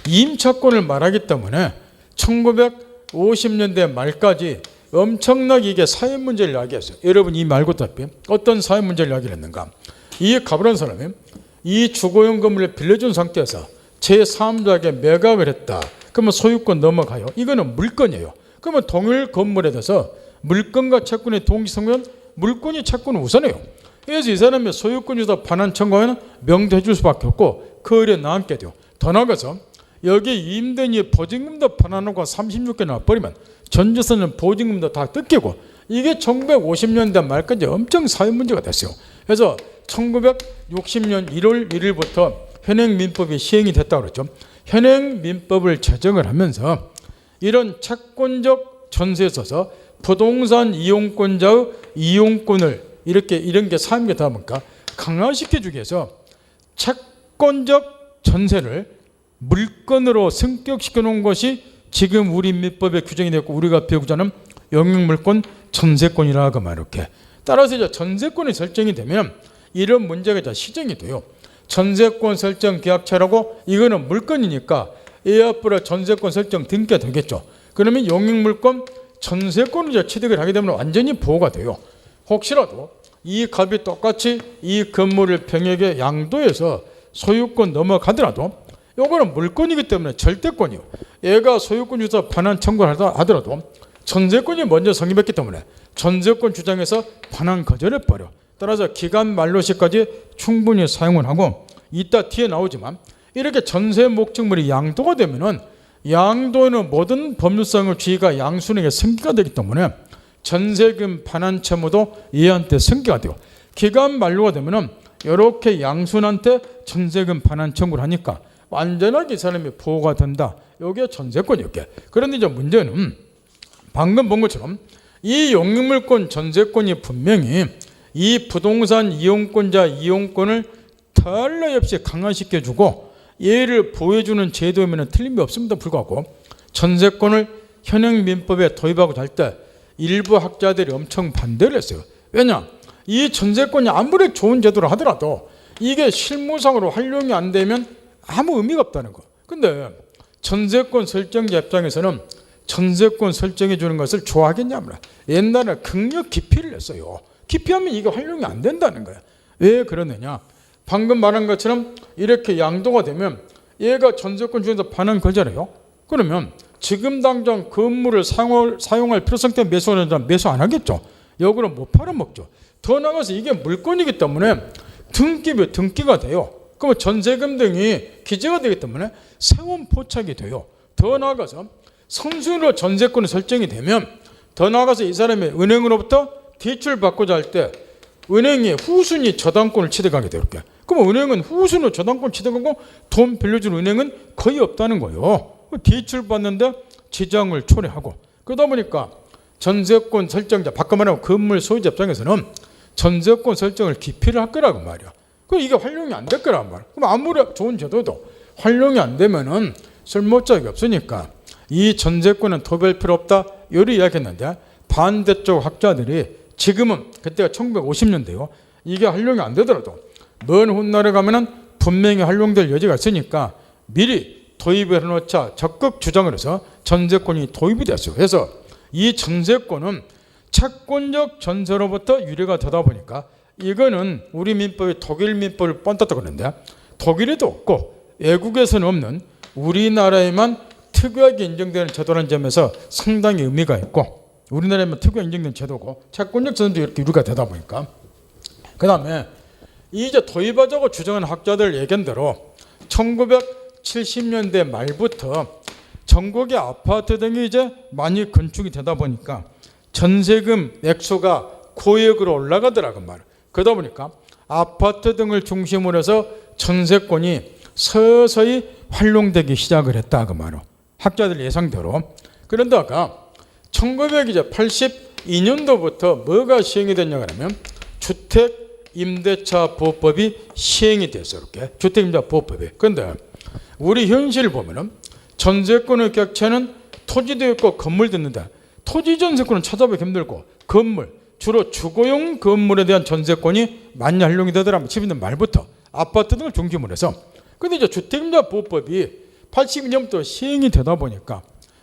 임차권을 말하기 때문에 1950년대 말까지 엄청나게 이게 사회 문제를 이야기했어요. 여러분 이 말고 답변 어떤 사회 문제를 이야기를 했는가? 이 가브란 사람이 이 주거용 건물을 빌려준 상태에서 제3자에게 매각을 했다. 그러면 소유권 넘어가요. 이거는 물건이에요. 그러면 동일 건물에 대해서 물건과 채권이 동기성면 물건이 채권을 우선해요. 그래서 이 사람이 소유권에서 반환 청구하면 명대해 줄 수밖에 없고 그 일에 남게 돼요. 더 나아가서 여기 임대인이 보증금도 반환하고 36개 나와버리면 전재산은 보증금도 다 뜯기고 이게 1950년대 말까지 엄청 사회 문제가 됐어요. 그래서 1960년 1월 1일부터 현행민법이 시행이 됐다고 그랬죠. 현행민법을 제정을 하면서 이런 채권적 전세에 있어서 부동산 이용권자의 이용권을 이런 게 사항이 되다 보니까 강화시켜주기 위해서 채권적 전세를 물건으로 승격시켜 놓은 것이 지금 우리 민법에 규정이 됐고 우리가 배우고자 하는 용익물권 전세권이라고 말 이렇게. 따라서 이제 전세권이 설정이 되면 이런 문제가 이제 시정이 돼요. 전세권 설정 계약처라고 이거는 물건이니까 이 앞으로 전세권 설정 등기가 되겠죠. 그러면 용익물권 전세권을 이제 취득을 하게 되면 완전히 보호가 돼요. 혹시라도 이 값이 똑같이 이 건물을 병역에 양도해서 소유권 넘어가더라도 요거는 물권이기 때문에 절대권이요. 얘가 소유권 주자 반환 청구를 하더라도 전세권이 먼저 성립했기 때문에 전세권 주장에서 반환 거절해버려. 따라서 기간 만료 시까지 충분히 사용을 하고, 이따 뒤에 나오지만 이렇게 전세 목적물이 양도가 되면은 양도에는 모든 법률상의 주의가 양순에게 승계가 되기 때문에 전세금 반환 채무도 얘한테 승계가 돼요. 기간 만료가 되면은 이렇게 양순한테 전세금 반환 청구를 하니까 완전하게 이 사람이 보호가 된다. 이게 전세권이었게. 그런데 이제 문제는 방금 본 것처럼 이 용익물권 전세권이 분명히 이 부동산 이용권자 이용권을 탈레없이 강화시켜주고 얘를 보호해주는 제도이면 틀림이 없음에도 불구하고 전세권을 현행 민법에 도입하고자 할 때 일부 학자들이 엄청 반대를 했어요. 왜냐? 이 전세권이 아무리 좋은 제도를 하더라도 이게 실무상으로 활용이 안 되면 아무 의미가 없다는 거. 근데 전세권 설정자 입장에서는 전세권 설정해 주는 것을 좋아하겠냐면 옛날에 극력 기피를 했어요. 기피하면 이게 활용이 안 된다는 거야. 왜 그러느냐? 방금 말한 것처럼 이렇게 양도가 되면 얘가 전세권 중에서 반환 거절해요. 그러면 지금 당장 건물을 사용할 필요성 때문에 매수하는 사람 매수 안 하겠죠. 역으로 못 팔아먹죠. 더 나아가서 이게 물건이기 때문에 등기가 돼요. 그러면 전세금 등이 기재가 되기 때문에 세원 포착이 돼요. 더 나아가서 선순위로 전세권이 설정이 되면 더 나아가서 이 사람이 은행으로부터 대출받고자 할 때 은행이 후순위 저당권을 취득하게 돼요. 그럼 은행은 후순위로 저당권을 취득하고 돈 빌려주는 은행은 거의 없다는 거예요. 대출받는데 지장을 초래하고, 그러다 보니까 전세권 설정자, 바꿔 말하면 건물 소유자 입장에서는 전세권 설정을 기피를 할 거라고 말이야. 그럼 이게 활용이 안 될 거란 말이야. 그럼 아무리 좋은 제도도 활용이 안 되면은 쓸모짝이 없으니까 이 전세권은 도입할 필요 없다. 요리 이야기했는데 반대쪽 학자들이 지금은 그때가 1950년대요. 이게 활용이 안 되더라도 먼 훗날에 가면은 분명히 활용될 여지가 있으니까 미리 도입을 해놓자 적극 주장을 해서 전세권이 도입이 됐어요. 그래서 이 전세권은 채권적 전세로부터 유래가 되다 보니까 이거는 우리 민법이 독일 민법을 뻔떴다 그러는데 독일에도 없고 외국에서는 없는 우리나라에만 특유하게 인정되는 제도라는 점에서 상당히 의미가 있고, 우리나라에만 특유하게 인정된 제도고 채권적 전세도 이렇게 유래가 되다 보니까, 그 다음에 이제 도입하자고 주장하는 학자들 예견대로 1970년대 말부터 전국의 아파트 등이 이제 많이 건축이 되다 보니까 전세금 액수가 고액으로 올라가더라고 말이야. 그러다 보니까 아파트 등을 중심으로 해서 전세권이 서서히 활용되기 시작을 했다 그 말이야. 학자들 예상대로. 그런다가 1982년도부터 뭐가 시행이 됐냐 그러면 주택임대차 보호법이 시행이 됐어요. 이렇게 주택임대차 보호법이. 그런데 우리 현실을 보면은 전세권의 객체는 토지도 있고 건물도 있는데 토지 전세권은 찾아보기 힘들고 건물, 주로 주거용 건물에 대한 전세권이 많이 활용이 되더라면 70년 말부터 아파트 등을 중심으로 해서. 근데 이제 주택임대차 보호법이 82년부터 시행이 되다 보니까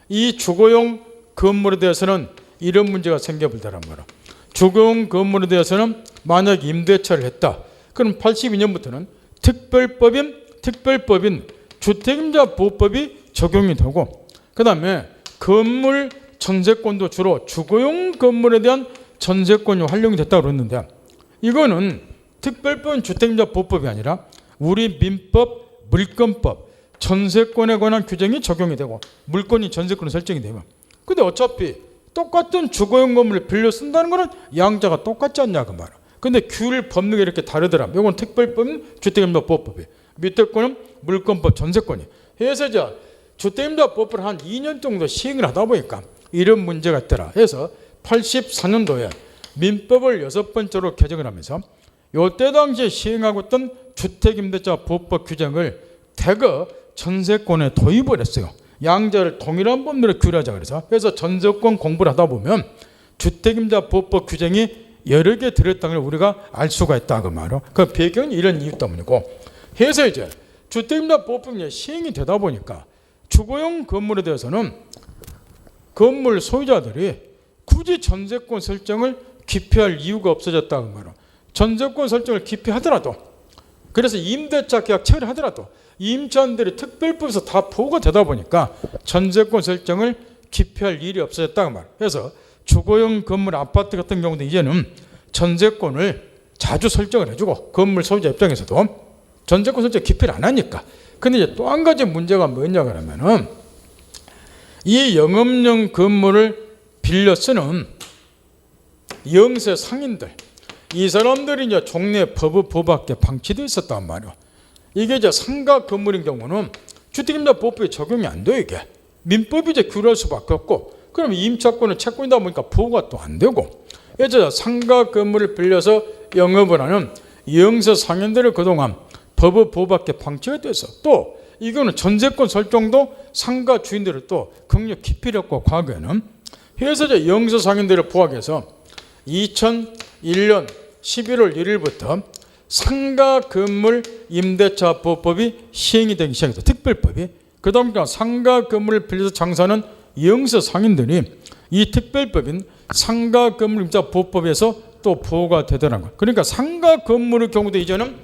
이 주거용 건물에 대해서는 이런 문제가 생겨버리더란 말이야. 주거용 건물에 대해서는 만약 임대차를 했다. 그럼 82년부터는 특별법인 주택임대차 보호법이 적용이 되고, 그 다음에 건물 전세권도 주로 주거용 건물에 대한 전세권이 활용이 됐다고 그랬는데, 이거는 특별법인 주택임대차 보호법이 아니라 우리 민법, 물권법, 전세권에 관한 규정이 적용이 되고 물권이 전세권을 설정이 되면, 근데 어차피 똑같은 주거용 건물을 빌려 쓴다는 거는 양자가 똑같지 않냐 그 말이야. 근데 규율 법률이 이렇게 다르더라. 이건 특별법인 주택임대차 보호법이, 밑에 거는 물권법 전세권이. 해서 이제 주택임대차 보호법을 한 2년 정도 시행을 하다 보니까 이런 문제가 있더라. 해서 84년도에 민법을 6번째로 개정을 하면서 이때 당시에 시행하고 있던 주택임대차 보호법 규정을 대거 전세권에 도입을 했어요. 양자를 동일한 법률에 규율하자 그래서 전세권 공부를 하다 보면 주택임대차 보호법 규정이 여러 개 들었다는 걸 우리가 알 수가 있다 그 말이야. 그 배경은 이런 이유 때문이고, 해서 이제 주택임대차 보호법이 시행이 되다 보니까 주거용 건물에 대해서는 건물 소유자들이 굳이 전세권 설정을 기피할 이유가 없어졌다 그 말이야. 전세권 설정을 기피하더라도, 그래서 임대차 계약 체결을 하더라도 임차인들이 특별법에서 다 보호가 되다 보니까 전세권 설정을 기피할 일이 없어졌다고 말이에요. 그래서 주거용 건물 아파트 같은 경우도 이제는 전세권을 자주 설정을 해주고 건물 소유자 입장에서도 전세권 설정 기피를 안 하니까. 근데 이제 또 한 가지 문제가 뭐냐 그러면은 이 영업용 건물을 빌려 쓰는 영세 상인들, 이 사람들이 이제 종래 법 밖에 방치되어 있었단 말이에요. 이게 이제 상가 건물인 경우는 주택임대법에 적용이 안 돼요. 이게 민법이 이제 규율할 수밖에 없고, 그러면 임차권은 채권이다 보니까 보호가 또 안 되고, 이제 상가 건물을 빌려서 영업을 하는 영세 상인들을 그동안 법 밖에 방치가 돼서, 또 이거는 전세권 설정도 상가 주인들을 또 강력 기피를 했고, 과거에는 그래서 이제 영세 상인들을 포함해서 2001년 11월 1일부터 상가 건물 임대차 보호법이 시행이 되기 시작했어요. 특별법이. 그다음 상가 건물을 빌려서 장사하는 영세 상인들이 이 특별법인 상가 건물 임대차 보호법에서 또 보호가 되더라고요. 그러니까 상가 건물의 경우도 이제는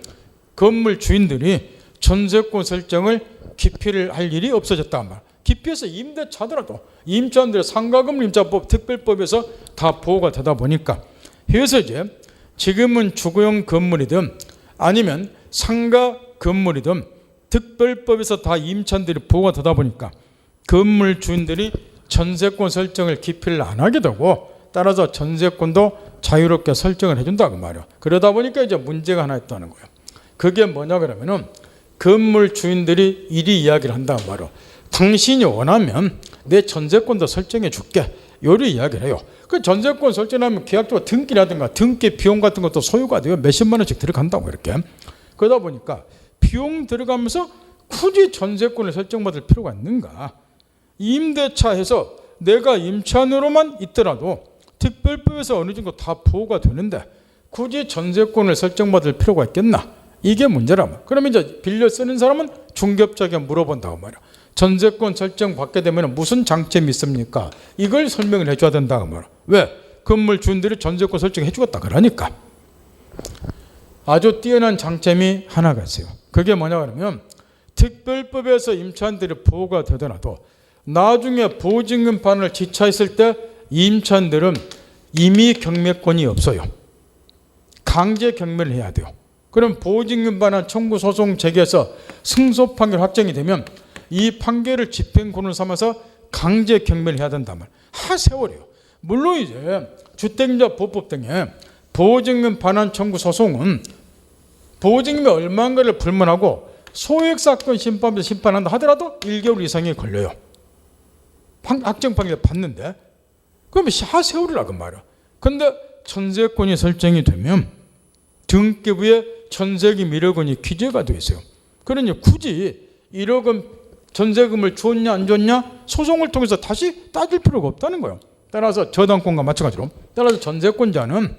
건물 주인들이 전세권 설정을 기피를 할 일이 없어졌단 말이에요. 기피해서 임대차더라도 임차인들의 상가 건물 임대차법 특별법에서 다 보호가 되다 보니까, 그래서 이제 지금은 주거용 건물이든 아니면 상가 건물이든 특별법에서 다 임차인들이 보호가 되다 보니까 건물 주인들이 전세권 설정을 기피를 안 하게 되고, 따라서 전세권도 자유롭게 설정을 해준다고 말이에요. 그러다 보니까 이제 문제가 하나 있다는 거예요. 그게 뭐냐 그러면은 건물 주인들이 이리 이야기를 한다고 말이에요. 당신이 원하면 내 전세권도 설정해 줄게. 요리 이야기를 해요. 그 전세권 설정하면 계약적으로 등기라든가 등기 비용 같은 것도 소요가 돼요. 몇십만 원씩 들어간다고 이렇게. 그러다 보니까 비용 들어가면서 굳이 전세권을 설정받을 필요가 있는가? 임대차에서 내가 임차인으로만 있더라도 특별법에서 어느 정도 다 보호가 되는데 굳이 전세권을 설정받을 필요가 있겠나? 이게 문제라면. 그러면 이제 빌려 쓰는 사람은 중개업자에게 물어본다고 말이야. 전세권 설정 받게 되면 무슨 장점이 있습니까? 이걸 설명을 해줘야 된다고 말이야. 왜? 건물 주인들이 전세권 설정해 주겠다 그러니까. 아주 뛰어난 장점이 하나가 있어요. 그게 뭐냐 그러면 특별법에서 임차인들이 보호가 되더라도 나중에 보증금 반환을 지차했을 때 임차인들은 임의 경매권이 없어요. 강제 경매를 해야 돼요. 그럼 보증금 반환 청구 소송 제기해서 승소 판결 확정이 되면 이 판결을 집행권을 삼아서 강제 경매를 해야 된단 말이에요. 하세월이에요. 물론 이제 주택임대차 보호법 등에 보증금 반환 청구 소송은 보증금이 얼마인가를 불문하고 소액 사건 심판에서 심판한다 하더라도 1개월 이상이 걸려요. 확정 판결을 받는데 그러면 하세월이라고 말이야. 근데 전세권이 설정이 되면 등기부에 전세금 1억 원이 기재가 되어 있어요. 그러니 굳이 1억 원 전세금을 줬냐 안 줬냐 소송을 통해서 다시 따질 필요가 없다는 거예요. 따라서 저당권과 마찬가지로, 따라서 전세권자는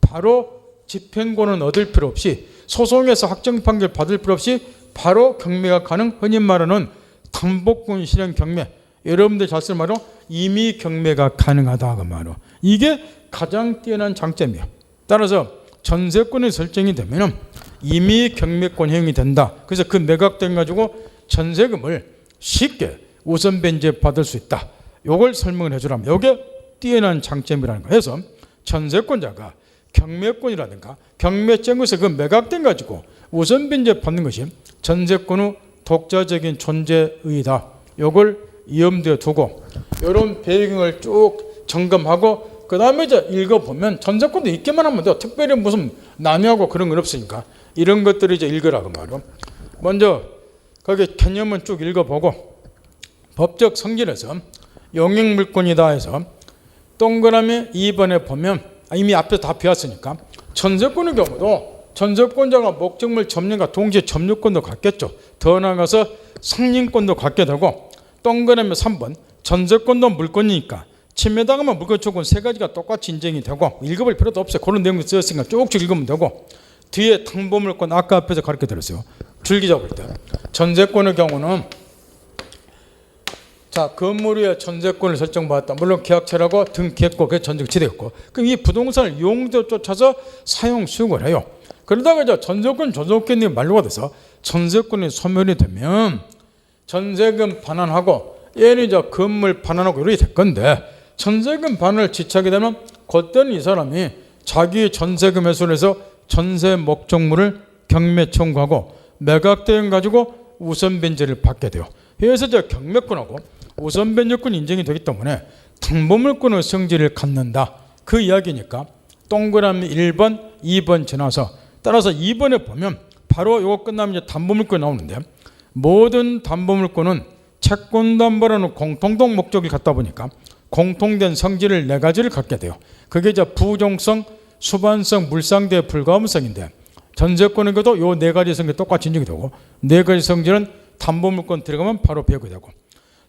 바로 집행권은 얻을 필요 없이 소송에서 확정 판결 받을 필요 없이 바로 경매가 가능, 흔히 말하는 담보권 실행 경매, 여러분들 잘 쓰는 말로 임의 경매가 가능하다고 말이에요. 이게 가장 뛰어난 장점이에요. 따라서 전세권이 설정이 되면 임의 경매권 행위 된다. 그래서 그 매각된 가지고 전세금을 쉽게 우선 변제 받을 수 있다. 이걸 설명을 해주라면 이게 뛰어난 장점이라는 거예요. 그래서 전세권자가 경매권이라든가 경매장에서 그 매각된 가지고 우선 변제 받는 것이 전세권의 독자적인 존재의이다. 이걸 염두에 두고 이런 배경을 쭉 점검하고 그 다음에 이제 읽어보면 전세권도 있기만 하면 돼요. 특별히 무슨 난유하고 그런 건 없으니까 이런 것들을 이제 읽으라고 말이에요. 먼저 거기 개념은 쭉 읽어보고 법적 성질에서 용익물권이다 해서 동그라미 2번에 보면 이미 앞에 다 비웠으니까 전세권의 경우도 전세권자가 목적물 점령과 동시에 점유권도 갖겠죠. 더 나아가서 상린권도 갖게 되고 동그라미 3번 전세권도 물권이니까 침해당하면 물권 조건 세 가지가 똑같이 인정이 되고 읽어볼 필요도 없어요. 그런 내용이 쓰였으니까 쭉쭉 읽으면 되고 뒤에 담보물권 아까 앞에서 가르쳐 드렸어요. 줄기 잡을 때 전세권의 경우는 자 건물 위에 전세권을 설정받았다. 물론 계약처라고 등기했고 그게 전세가 지대였고 그럼 이 부동산을 용도 쫓아서 사용 수용을 해요. 그러다가 이제 전세권 조정권이 만료가 돼서 전세권이 소멸이 되면 전세금 반환하고 얘는 이제 건물 반환하고 이렇게 될 건데, 전세금 반환을 지체하게 되면 그때는 이 사람이 자기 전세금 회수를 해서 전세 목적물을 경매 청구하고 매각 대행 가지고 우선 변제를 받게 돼요. 그래서 이제 경매권하고 우선 변제권이 인정이 되기 때문에 담보물권의 성질을 갖는다, 그 이야기니까 동그라미 1번, 2번 지나서 따라서 2번에 보면 바로 이거 끝나면 이제 담보물권이 나오는데, 모든 담보물권은 채권담보라는 공통된 목적을 갖다 보니까 공통된 성질을 4가지를 갖게 돼요. 그게 이제 부종성, 수반성, 물상대, 불가음성인데, 전세권의 경우도 요 4가지 성질이 똑같이 인정이 되고 4가지 성질은 담보물권 들어가면 바로 배우게 되고,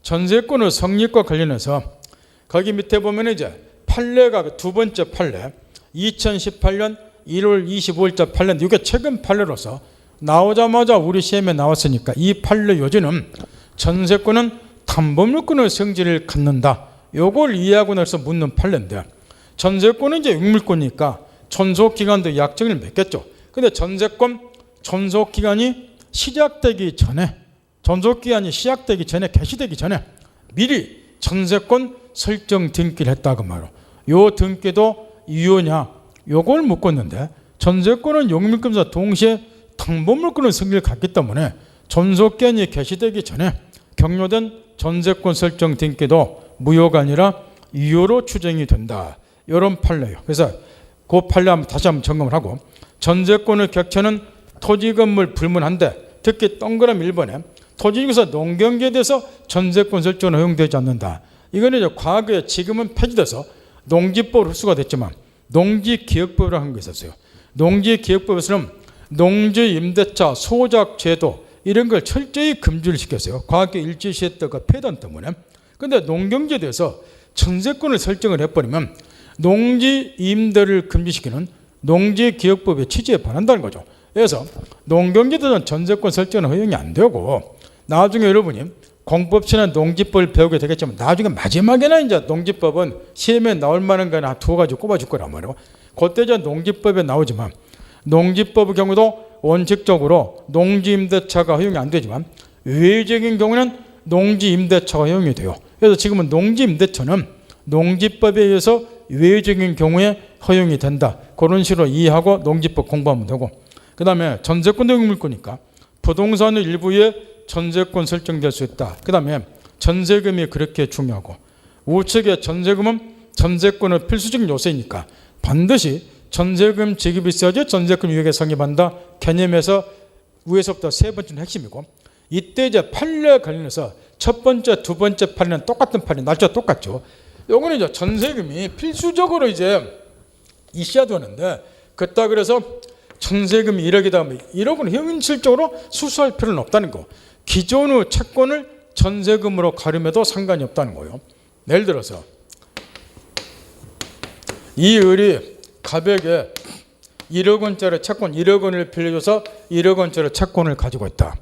전세권의 성립과 관련해서 거기 밑에 보면 이제 판례가 두 번째 판례 2018년 1월 25일자 판례인데, 이게 최근 판례로서 나오자마자 우리 시험에 나왔으니까 이 판례 요지는 전세권은 담보물권의 성질을 갖는다, 요걸 이해하고 나서 묻는 판례인데, 전세권은 이제 유물권이니까 존속기간도 약정을 맺겠죠. 근데 전세권 존속기간이 시작되기 전에, 존속기간이 시작되기 전에, 개시되기 전에 미리 전세권 설정 등기를 했다고 말이에요. 요 등기도 유효냐, 요걸 묻고 있는데, 전세권은 용물권과 동시에 담보물권의 성질을 갖기 때문에 존속기한이 개시되기 전에 경료된 전세권 설정 등기도 무효가 아니라 유효로 추정이 된다, 이런 판례예요. 그래서 그 판례 한번 다시 한번 점검을 하고, 전세권의 객체는 토지 건물 불문한데, 특히 동그라미 1번에 토지 중에서 농경지에 대해서 전세권 설정은 허용되지 않는다. 이거는 이제 과거에, 지금은 폐지돼서 농지법으로 흡수가 됐지만 농지기획법이라고 하는 게 있었어요. 농지기획법에서는 농지 임대차 소작 제도 이런 걸 철저히 금지를 시켰어요. 과거 일제시했다가 폐단 때문에. 그런데 농경지에 대해서 전세권을 설정을 해버리면 농지 임대를 금지시키는 농지기획법의 취지에 반한다는 거죠. 그래서 농경지에 대한 전세권 설정은 허용이 안 되고, 나중에 여러분이 공법치나 농지법을 배우게 되겠지만 나중에 마지막에는 이제 농지법은 시험에 나올 만한 거나 2가지 꼽아줄 거란 말이에요. 그때 이제 농지법에 나오지만, 농지법의 경우도 원칙적으로 농지임대차가 허용이 안 되지만 외적인 경우는 농지임대차가 허용이 돼요. 그래서 지금은 농지임대차는 농지법에 의해서 외적인 경우에 허용이 된다, 그런 식으로 이해하고 농지법 공부하면 되고, 그 다음에 전세권도 유물권이니까 부동산의 일부에 전세권 설정될 수 있다. 그 다음에 전세금이 그렇게 중요하고, 우측의 전세금은 전세권의 필수적인 요소이니까 반드시 전세금 지급이 있어야지 전세금 유예가 성립한다 개념에서 위에서부터 3번째는 핵심이고, 이때 이제 판례 관련해서 첫 번째, 두 번째 판례는 똑같은 판례, 날짜 똑같죠. 요거는 이제 전세금이 필수적으로 이제 있어야 되는데, 그렇다 그래서 전세금이 1억이다, 1억은 현실적으로 수수할 필요는 없다는 거. 기존의 채권을 전세금으로 가름해도 상관이 없다는 거예요. 예를 들어서 이 을이 가백에 1억 원짜리 채권 1억 원을 빌려줘서 1억 원짜리 채권을 가지고 있다.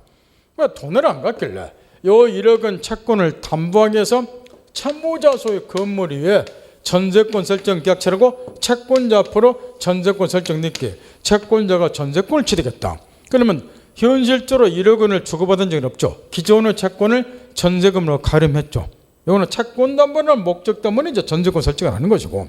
왜 돈을 안 갖길래 요 1억 원 채권을 담보하기 위해서 채무자 소유 건물 위에 전세권 설정 계약체라고 채권자 앞으로 전세권 설정 넣기, 채권자가 전세권을 취득했다. 그러면 현실적으로 1억 원을 주고받은 적은 없죠. 기존의 채권을 전세금으로 가름했죠. 이거는 채권 담보라는 목적 때문에 이제 전세권 설정을 하는 것이고,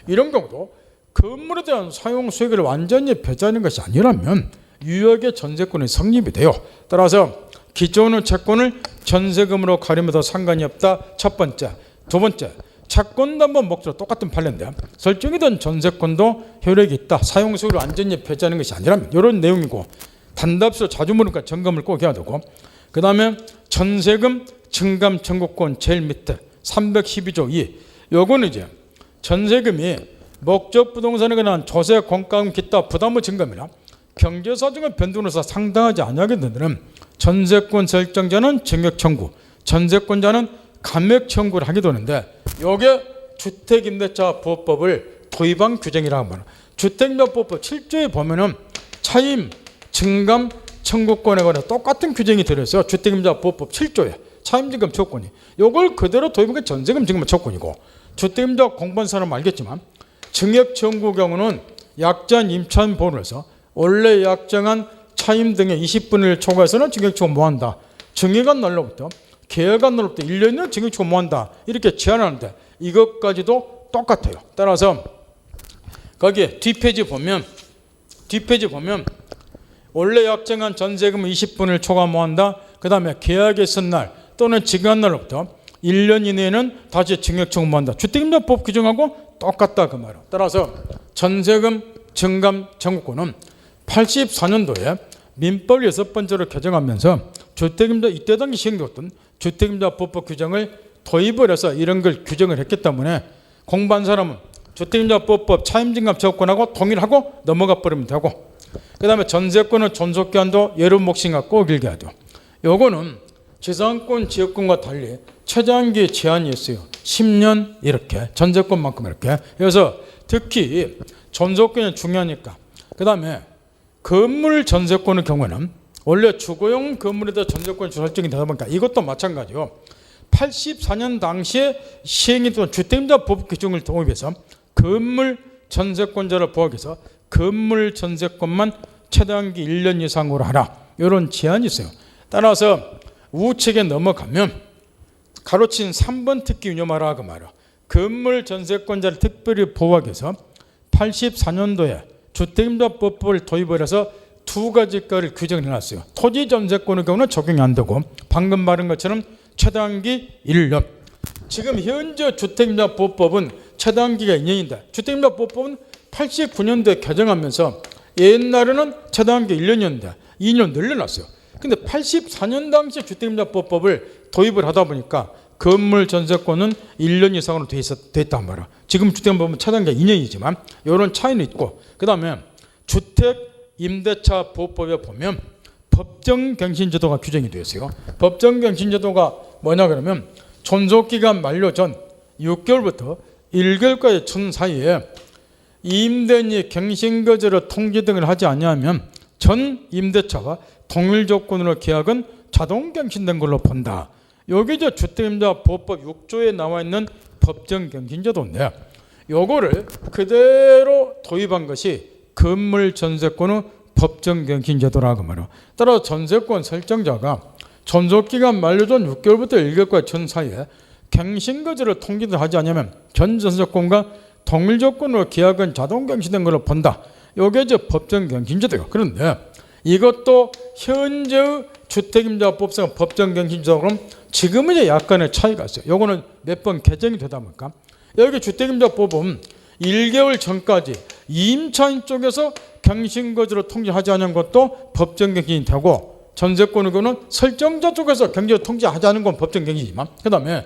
이런 경우도 건물에 대한 사용 수익을 완전히 배제하는 것이 아니라면 유역의 전세권이 성립이 돼요. 따라서 기존의 채권을 전세금으로 가름해도 상관이 없다. 첫 번째. 두 번째, 채권담보 목적으로 똑같은 판례인데 설정이 된 전세권도 효력이 있다. 사용 수익을 완전히 배제하는 것이 아니라면, 이런 내용이고, 단답서 자주 물으니까 점검을 꼭 해야 되고, 그 다음에 전세금 증감 청구권 제일 밑에 312조 2, 요거는 이제 전세금이 목적 부동산에 관한 조세, 공과금, 기타 부담의 증감이나 경제사정의 변동으로서 상당하지 아니하게 되는 전세권 설정자는 증액 청구, 전세권자는 감액 청구를 하게 되는데, 요게 주택임대차 보호법을 도입한 규정이라고 합니다. 주택임대보호법 7조에 보면은 차임, 증감, 청구권에 관해 똑같은 규정이 들어있어요. 주택임대보호법 7조에 차임, 증감, 청구권이. 요걸 그대로 도입한 게 전세금, 증감, 청구권이고, 주택임대 공부한 사람은 알겠지만 증액 청구 경우는 약자인 임차인 보호를 해서 원래 약정한 차임 등의 20분의 1 초과해서는 징역처분 무한다. 정해간 날로부터 계약한 날로부터 1년이나 징역처분 무한다. 이렇게 제한하는데 이것까지도 똑같아요. 따라서 거기에 뒷페이지 보면 원래 약정한 전세금은 20분의 1 초과 무한다. 그 다음에 계약의 쓴날 또는 징역한 날로부터 1년 이내에는 다시 징역처분 무한다. 주택임대법 규정하고 똑같다 그 말이에요. 따라서 전세금 증감 청구권은 84년도에 민법 6번째로 개정하면서 주택임대 이때 당시 시행되었던 주택임대법 규정을 도입을 해서 이런 걸 규정을 했기 때문에 공부한 사람은 주택임대법 차임증감 청구권하고 동일하고 넘어가 버리면 되고, 그 다음에 전세권은 존속기한도 예로 몫인가 꼭 읽어야 돼요. 요거는 지상권 지역권과 달리 최장기 제한이 있어요. 10년 이렇게 전세권만큼 이렇게. 그래서 특히 존속권이 중요하니까. 그 다음에 건물 전세권의 경우는 원래 주거용 건물에다 전세권이 설정이 되다 보니까 이것도 마찬가지요. 84년 당시에 시행이 된 주택임대법 규정을 도입해서 건물 전세권자를 보호해서 건물 전세권만 최단기 1년 이상으로 하라. 이런 제한이 있어요. 따라서 우측에 넘어가면 가로친 3번 특기 유념하라 그 말이야. 건물 전세권자를 특별히 보호하기 위해서 84년도에 주택임대법을 도입을 해서 두 가지 거를 규정을 해놨어요. 토지 전세권의 경우는 적용이 안 되고 방금 말한 것처럼 최단기 1년. 지금 현재 주택임대법은 최단기가 2년인데 주택임대법은 89년도에 개정하면서 옛날에는 최단기 1년이었는데 2년 늘려놨어요. 근데 84년 당시 주택임대법을 도입을 하다 보니까 건물 전세권은 1년 이상으로 돼 있단 말이야. 지금 주택임대법은 최단기가 2년이지만 이런 차이는 있고, 그 다음에 주택임대차 보호법에 보면 법정갱신제도가 규정이 되어 있어요. 법정갱신제도가 뭐냐 그러면 존속기간 만료 전 6개월부터 1개월까지 전 사이에 임대인이 갱신거절을 통지 등을 하지 아니하면 전 임대차와 동일 조건으로 계약은 자동 갱신된 걸로 본다. 여기 저 주택임대보호법 6조에 나와 있는 법정갱신제도인데 요거를 그대로 도입한 것이 건물 전세권의 법정갱신제도라고 말이에요. 따라서 전세권 설정자가 존속기간 만료 전 6개월부터 1개월까지 전 사이에 갱신거절을 통지를 하지 않으면 전 전세권과 동일 조건으로 계약은 자동 갱신된 걸로 본다. 이게 저 법정갱신제도예요. 그런데 이것도 현재의 주택임대법상 법정갱신제도는 지금은 이제 약간의 차이가 있어요. 요거는 몇 번 개정이 되다 보니까 여기 주택임대법은 1개월 전까지 임차인 쪽에서 갱신거절을 통지하지 않은 것도 법정갱신이 되고, 전세권의 경우는 설정자 쪽에서 갱신을 통지하지 않은 건 법정갱신이지만, 그 다음에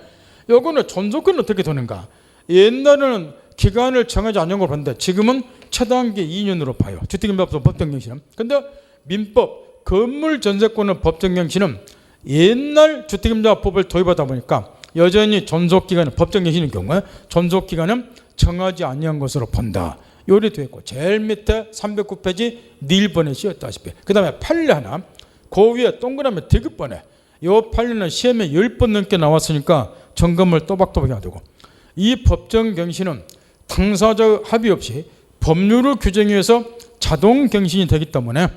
요거는 존속권은 어떻게 되는가? 옛날에는 기간을 정하지 않은 걸 봤는데 지금은 최단기 2년으로 봐요. 주택임대법 법정갱신은. 근데 민법 건물 전세권의 법정갱신은 옛날 주택임대법을 도입하다 보니까 여전히 존속기간은 법정갱신의 경우에 존속기간은 정하지 아니한 것으로 본다. 요리 되어 있고 제일 밑에 309페이지 닐번에 씌었다시피, 그 다음에 판례 하나 그 위에 동그라미 디귿번에 요 판례는 시험에 10번 넘게 나왔으니까 점검을 또박또박 해야 되고, 이 법정갱신은 당사자 합의 없이 법률을 규정해서 자동 갱신이 되기 때문에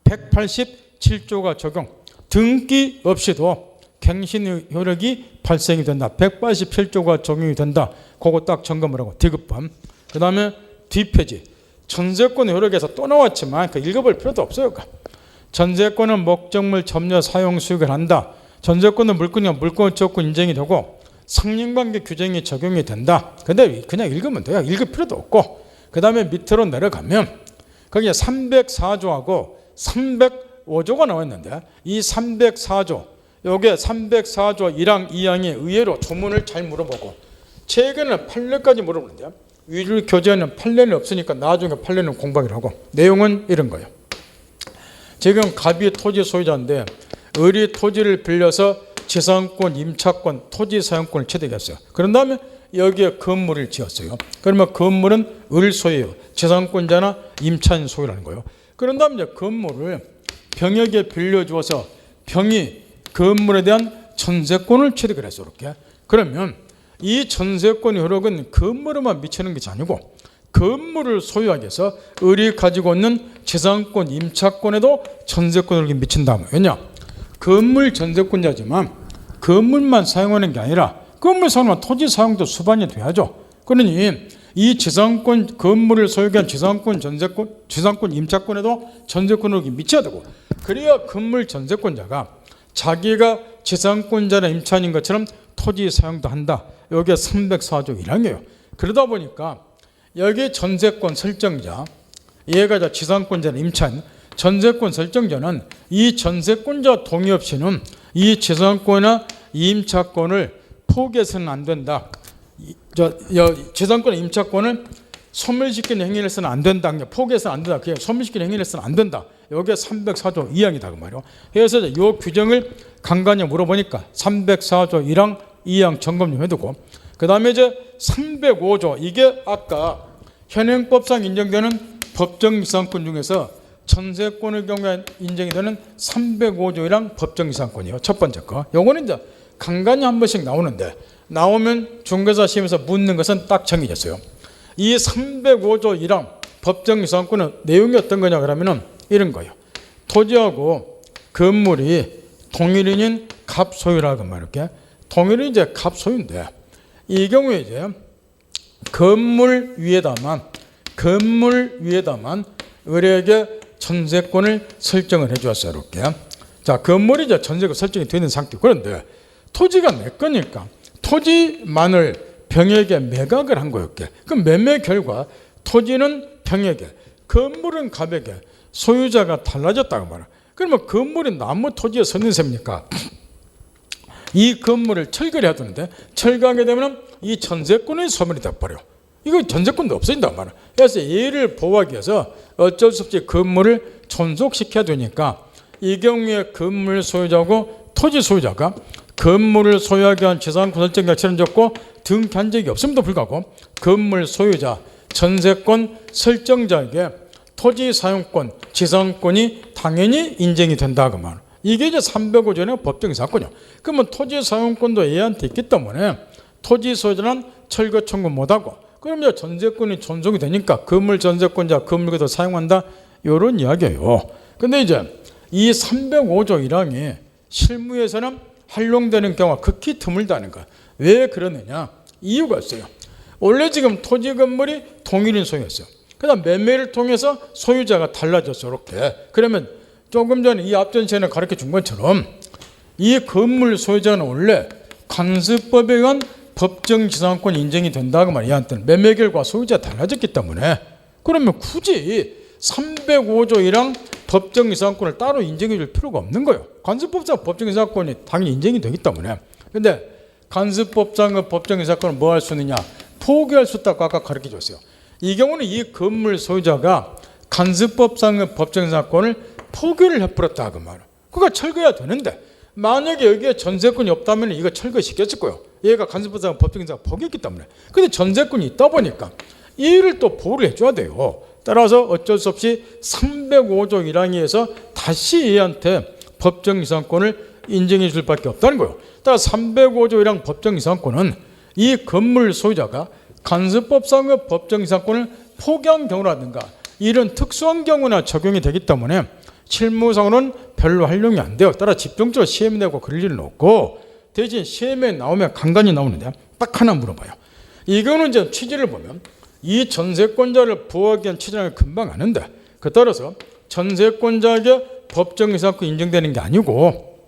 187조가 적용, 등기 없이도 갱신의 효력이 발생이 된다. 187조가 적용이 된다. 그거 딱 점검을 하고 디귿번. 그 다음에 뒷페이지 전세권 효력에서 또 나왔지만 그 읽어볼 필요도 없어요. 전세권은 목적물 점유 사용 수익을 한다. 전세권은 물건이나 물건 조건 인정이 되고 상린관계 규정이 적용이 된다. 근데 그냥 읽으면 돼요. 읽을 필요도 없고, 그 다음에 밑으로 내려가면 거기에 304조하고 305조가 나왔는데 이 304조, 요게 304조 1항 2항에 의외로 조문을 잘 물어보고 최근에 판례까지 물어보는데 위를 교재에는 판례는 없으니까 나중에 판례는 공부하기로 하고, 내용은 이런 거예요. 지금 갑이 토지 소유자인데 을이 토지를 빌려서 지상권, 임차권, 토지 사용권을 취득했어요. 그런 다음에 여기에 건물을 지었어요. 그러면 건물은 을 소유예요. 지상권자나 임차인 소유라는 거예요. 그런 다음에 이제 건물을 병에게 빌려주어서 병이 건물에 대한 전세권을 취득을 했어요. 이렇게. 그러면 이 전세권의 효력은 건물에만 미치는 것이 아니고 건물을 소유하기 위해서 을이 가지고 있는 재산권, 임차권에도 전세권을 미친다. 왜냐? 건물 전세권자지만 건물만 사용하는 게 아니라 건물 사용하면 토지 사용도 수반이 돼야죠. 그러니 이 재산권, 건물을 소유한 재산권, 전세권, 재산권 임차권에도 전세권을 미쳐야 되고, 그래야 건물 전세권자가 자기가 재산권자나 임차인인 것처럼 토지 사용도 한다. 여기에 304조 1항이에요. 그러다 보니까 여기 전세권 설정자, 얘가 재산권자나 임차인, 전세권 설정자는 이 전세권자 동의 없이는 이 재산권이나 임차권을 포기해서는 안 된다. 재산권 임차권을 소멸시키는 행위를 해서는 안 된다. 포기해서는 안 된다. 그냥 소멸시키는 행위를 해서는 안 된다. 여기에 304조 2항이다 그 말이에요. 그래서 이 규정을 간간히 물어보니까 304조 1항, 2항 점검 좀 해두고, 그 다음에 이제 305조, 이게 아까 현행법상 인정되는 법정이상권 중에서 전세권의 경우에 인정이 되는 305조 1항 법정이상권이에요. 첫 번째 거. 요거는 이제 간간히 한 번씩 나오는데, 나오면 중개사 시험에서 묻는 것은 딱 정해졌어요. 이 305조 1항 법정이상권은 내용이 어떤 거냐 그러면은 이런 거예요. 토지하고 건물이 동일인인 갑소유라고 말할게. 동일인 이제 갑소유인데, 이 경우에 이제 건물 위에다만 을에게 전세권을 설정을 해주었어요. 이렇게. 자, 건물이 이제 전세권 설정이 되는 상태. 그런데 토지가 내 거니까 토지만을 병에게 매각을 한 거였게. 그럼 매매 결과 토지는 병에게, 건물은 갑에게 소유자가 달라졌다고 말이야. 그러면 건물이 나무 토지에 서는 셈입니까? 이 건물을 철거해야 되는데 철거하게 되면 이 전세권의 소멸이 돼버려. 이거 전세권도 없어진단 말이야. 그래서 얘를 보호하기 위해서 어쩔 수 없이 건물을 존속시켜야 되니까 이 경우에 건물 소유자하고 토지 소유자가 건물을 소유하기 위한 재산권 설정 약정을 줬고 등기한 적이 없음에도 불구하고 건물 소유자, 전세권 설정자에게 토지 사용권, 재산권이 당연히 인정이 된다 그 말. 이게 이제 305조의 법정이상권이요. 그러면 토지 사용권도 얘한테 있기 때문에 토지 소유자는 철거 청구 못하고, 그러면 전세권이 존속이 되니까 건물 전세권자 건물도 사용한다, 이런 이야기예요. 근데 이제 이 305조 1항이 실무에서는 활용되는 경우가 극히 드물다는 거야. 왜 그러느냐? 이유가 있어요. 원래 지금 토지 건물이 동일인 소유였어요. 그다음 매매를 통해서 소유자가 달라졌어. 이렇게. 그러면 조금 전에 이 앞전 시간에 가르쳐 준 것처럼 이 건물 소유자는 원래 관습법에 의한 법정지상권 인정이 된다고 말이야. 얘한테는 매매 결과 소유자가 달라졌기 때문에. 그러면 굳이 305조 1항 법정이상권을 따로 인정해 줄 필요가 없는 거예요. 관습법상 법정이상권이 당연히 인정이 되기 때문에. 근데 관습법상의 법정이상권을 뭐 할 수 있느냐? 포기할 수 있다고 아까 가르쳐 줬어요. 이 경우는 이 건물 소유자가 관습법상의 법정이상권을 포기를 해버렸다 그 말이에요. 그거 철거해야 되는데 만약에 여기에 전세권이 없다면 이거 철거시켰을 거예요. 얘가 관습법상의 법정이상권을 포기했기 때문에. 근데 전세권이 있다 보니까 이를 또 보호를 해줘야 돼요. 따라서 어쩔 수 없이 305조 1항에서 다시 얘한테 법정이상권을 인정해 줄 밖에 없다는 거예요. 따라서 305조 1항 법정이상권은 이 건물 소유자가 관습법상의 법정이상권을 포기한 경우라든가 이런 특수한 경우나 적용이 되기 때문에 실무상으로는 별로 활용이 안 돼요. 따라 집중적으로 시험에 내고 그럴 일은 없고, 대신 시험에 나오면 간간히 나오는데 딱 하나 물어봐요. 이거는 이제 취지를 보면 이 전세권자를 보호하기 위한 취지는 금방 아는데, 그 따라서 전세권자에게 법정이상권 인정되는 게 아니고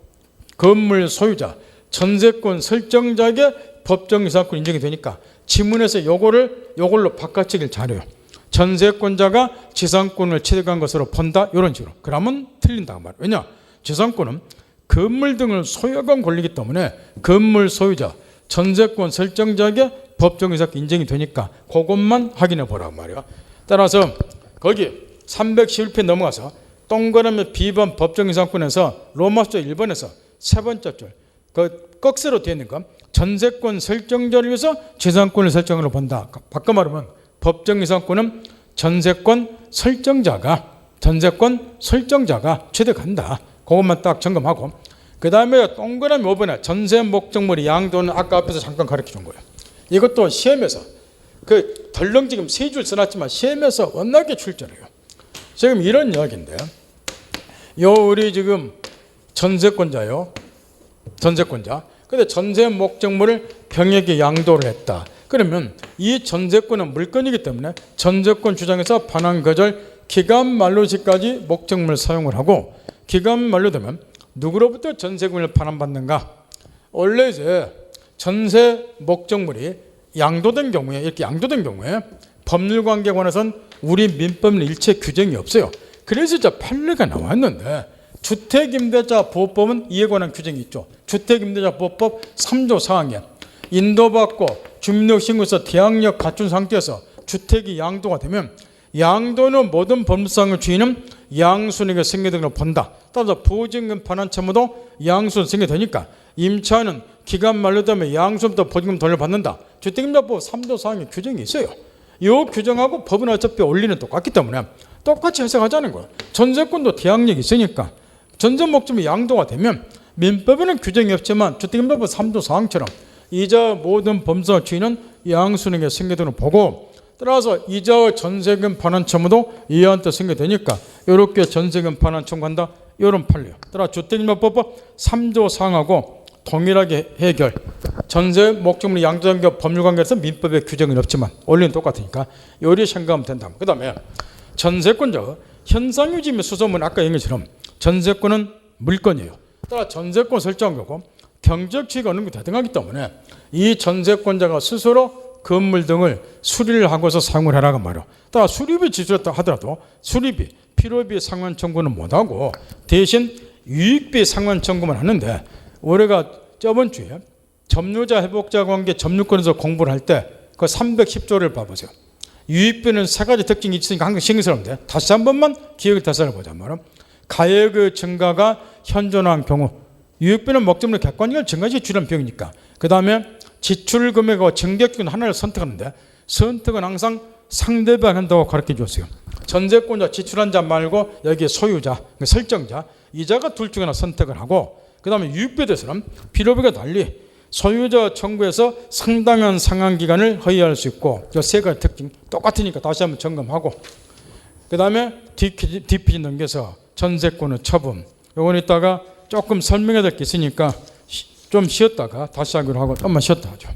건물 소유자, 전세권 설정자에게 법정이상권 인정이 되니까 지문에서 요걸로 바꿔치기를 잘해요. 전세권자가 재산권을 취득한 것으로 본다, 이런 식으로. 그러면 틀린다고 말이에요. 왜냐? 재산권은 건물 등을 소유한 권리이기 때문에 건물 소유자, 전세권 설정자에게 법정이상권 인정이 되니까 그것만 확인해 보라고 말이에요. 따라서 거기 311편 넘어가서 동그라미 B번 법정이상권에서 로마서 1번에서 세 번째 줄 그 꺽쇠로 되어 있는 거, 전세권 설정자를 위해서 재산권을 설정으로 본다. 바꿔 말하면 법정이상권은 전세권 설정자가 취득한다. 그것만 딱 점검하고, 그 다음에 동그라미 5번에 전세 목적물이 양도는 아까 앞에서 잠깐 가르쳐 준 거예요. 이것도 시험에서 그 덜렁 지금 세 줄 써놨지만 시험에서 워낙에 출제해요. 지금 이런 이야기인데, 요 우리 지금 전세권자요, 전세권자. 근데 전세 목적물을 병에게 양도를 했다. 그러면 이 전세권은 물건이기 때문에 전세권 주장에서 반환 거절 기간 만료 시까지 목적물 사용을 하고, 기간 만료되면 누구로부터 전세금을 반환받는가? 원래 이제 전세 목적물이 양도된 경우에, 이렇게 양도된 경우에 법률관계에 관해서는 우리 민법은 일체 규정이 없어요. 그래서 이제 판례가 나왔는데, 주택임대차 보호법은 이에 관한 규정이 있죠. 주택임대차 보호법 3조 4항에 인도받고 주민등록 신고서 대항력 갖춘 상태에서 주택이 양도가 되면 양도는 모든 법률상의 주인은 양수인에게 생겨되는 걸 본다. 따라서 보증금 반환 채무도 양수인 생겨되니까 임차인은 기간 만료되면 양수부터 보증금 돌려받는다. 주택임대차법 3조 4항에 규정이 있어요. 이 규정하고 법은 어차피 원리는 똑같기 때문에 똑같이 해석하자는 거예요. 전세권도 대항력이 있으니까 전세 목적물이 양도가 되면 민법에는 규정이 없지만 주택임대법 3조 4항처럼 이자 모든 범사 주인은 양수인에게 생겨되는 보고, 따라서 이자와 전세금 반환 채무도 이해한테 생겨되니까 이렇게 전세금 반환 청구한다. 이런 판례요. 따라 주택임대법 3조 4항하고 동일하게 해결. 전세 목적물이 양도된 경 법률관계에서 민법에 규정은 없지만 원리는 똑같으니까 요리 생각하면 된다. 그 다음에 전세권자 현상유지 및 수소문 아까 얘기한 것처럼 전세권은 물건이에요. 따라 전세권 설정한 거고 경제적 취지가 어느 정도 대등하기 때문에 이 전세권자가 스스로 건물 등을 수리를 하고서 사용을 하라고 말이에요. 따라 수리비 지출했다 하더라도 수리비, 필요비 상환 청구는 못하고 대신 유익비 상환 청구만 하는데, 올해가 저번 주에 점유자 회복자 관계 점유권에서 공부를 할 때 그 310조를 봐보세요. 유익비는 세 가지 특징이 있으니까 항상 신경 쓰는데 다시 한 번만 기억을 되살려 보자 말이에요. 가액의 증가가 현존한 경우, 유익비는 목적물 객관적인 증가시 지출한 비용이니까. 그 다음에 지출 금액과 증액 중 하나를 선택하는데 선택은 항상 상대방 한다고 가르쳐 줬어요. 전세권자 지출한 자 말고 여기 소유자, 설정자, 이자가 둘 중에 하나 선택을 하고, 그 다음에 유익비에 대해서는 필요비가 달리 소유자 청구에서 상당한 상환 기간을 허용할 수 있고, 이 세 가지 특징 똑같으니까 다시 한번 점검하고, 그 다음에 DPG 넘겨서 전세권의 처분, 요건 이따가 조금 설명해야 될 게 있으니까 좀 쉬었다가 다시 하기로 하고 좀만 쉬었다 하죠.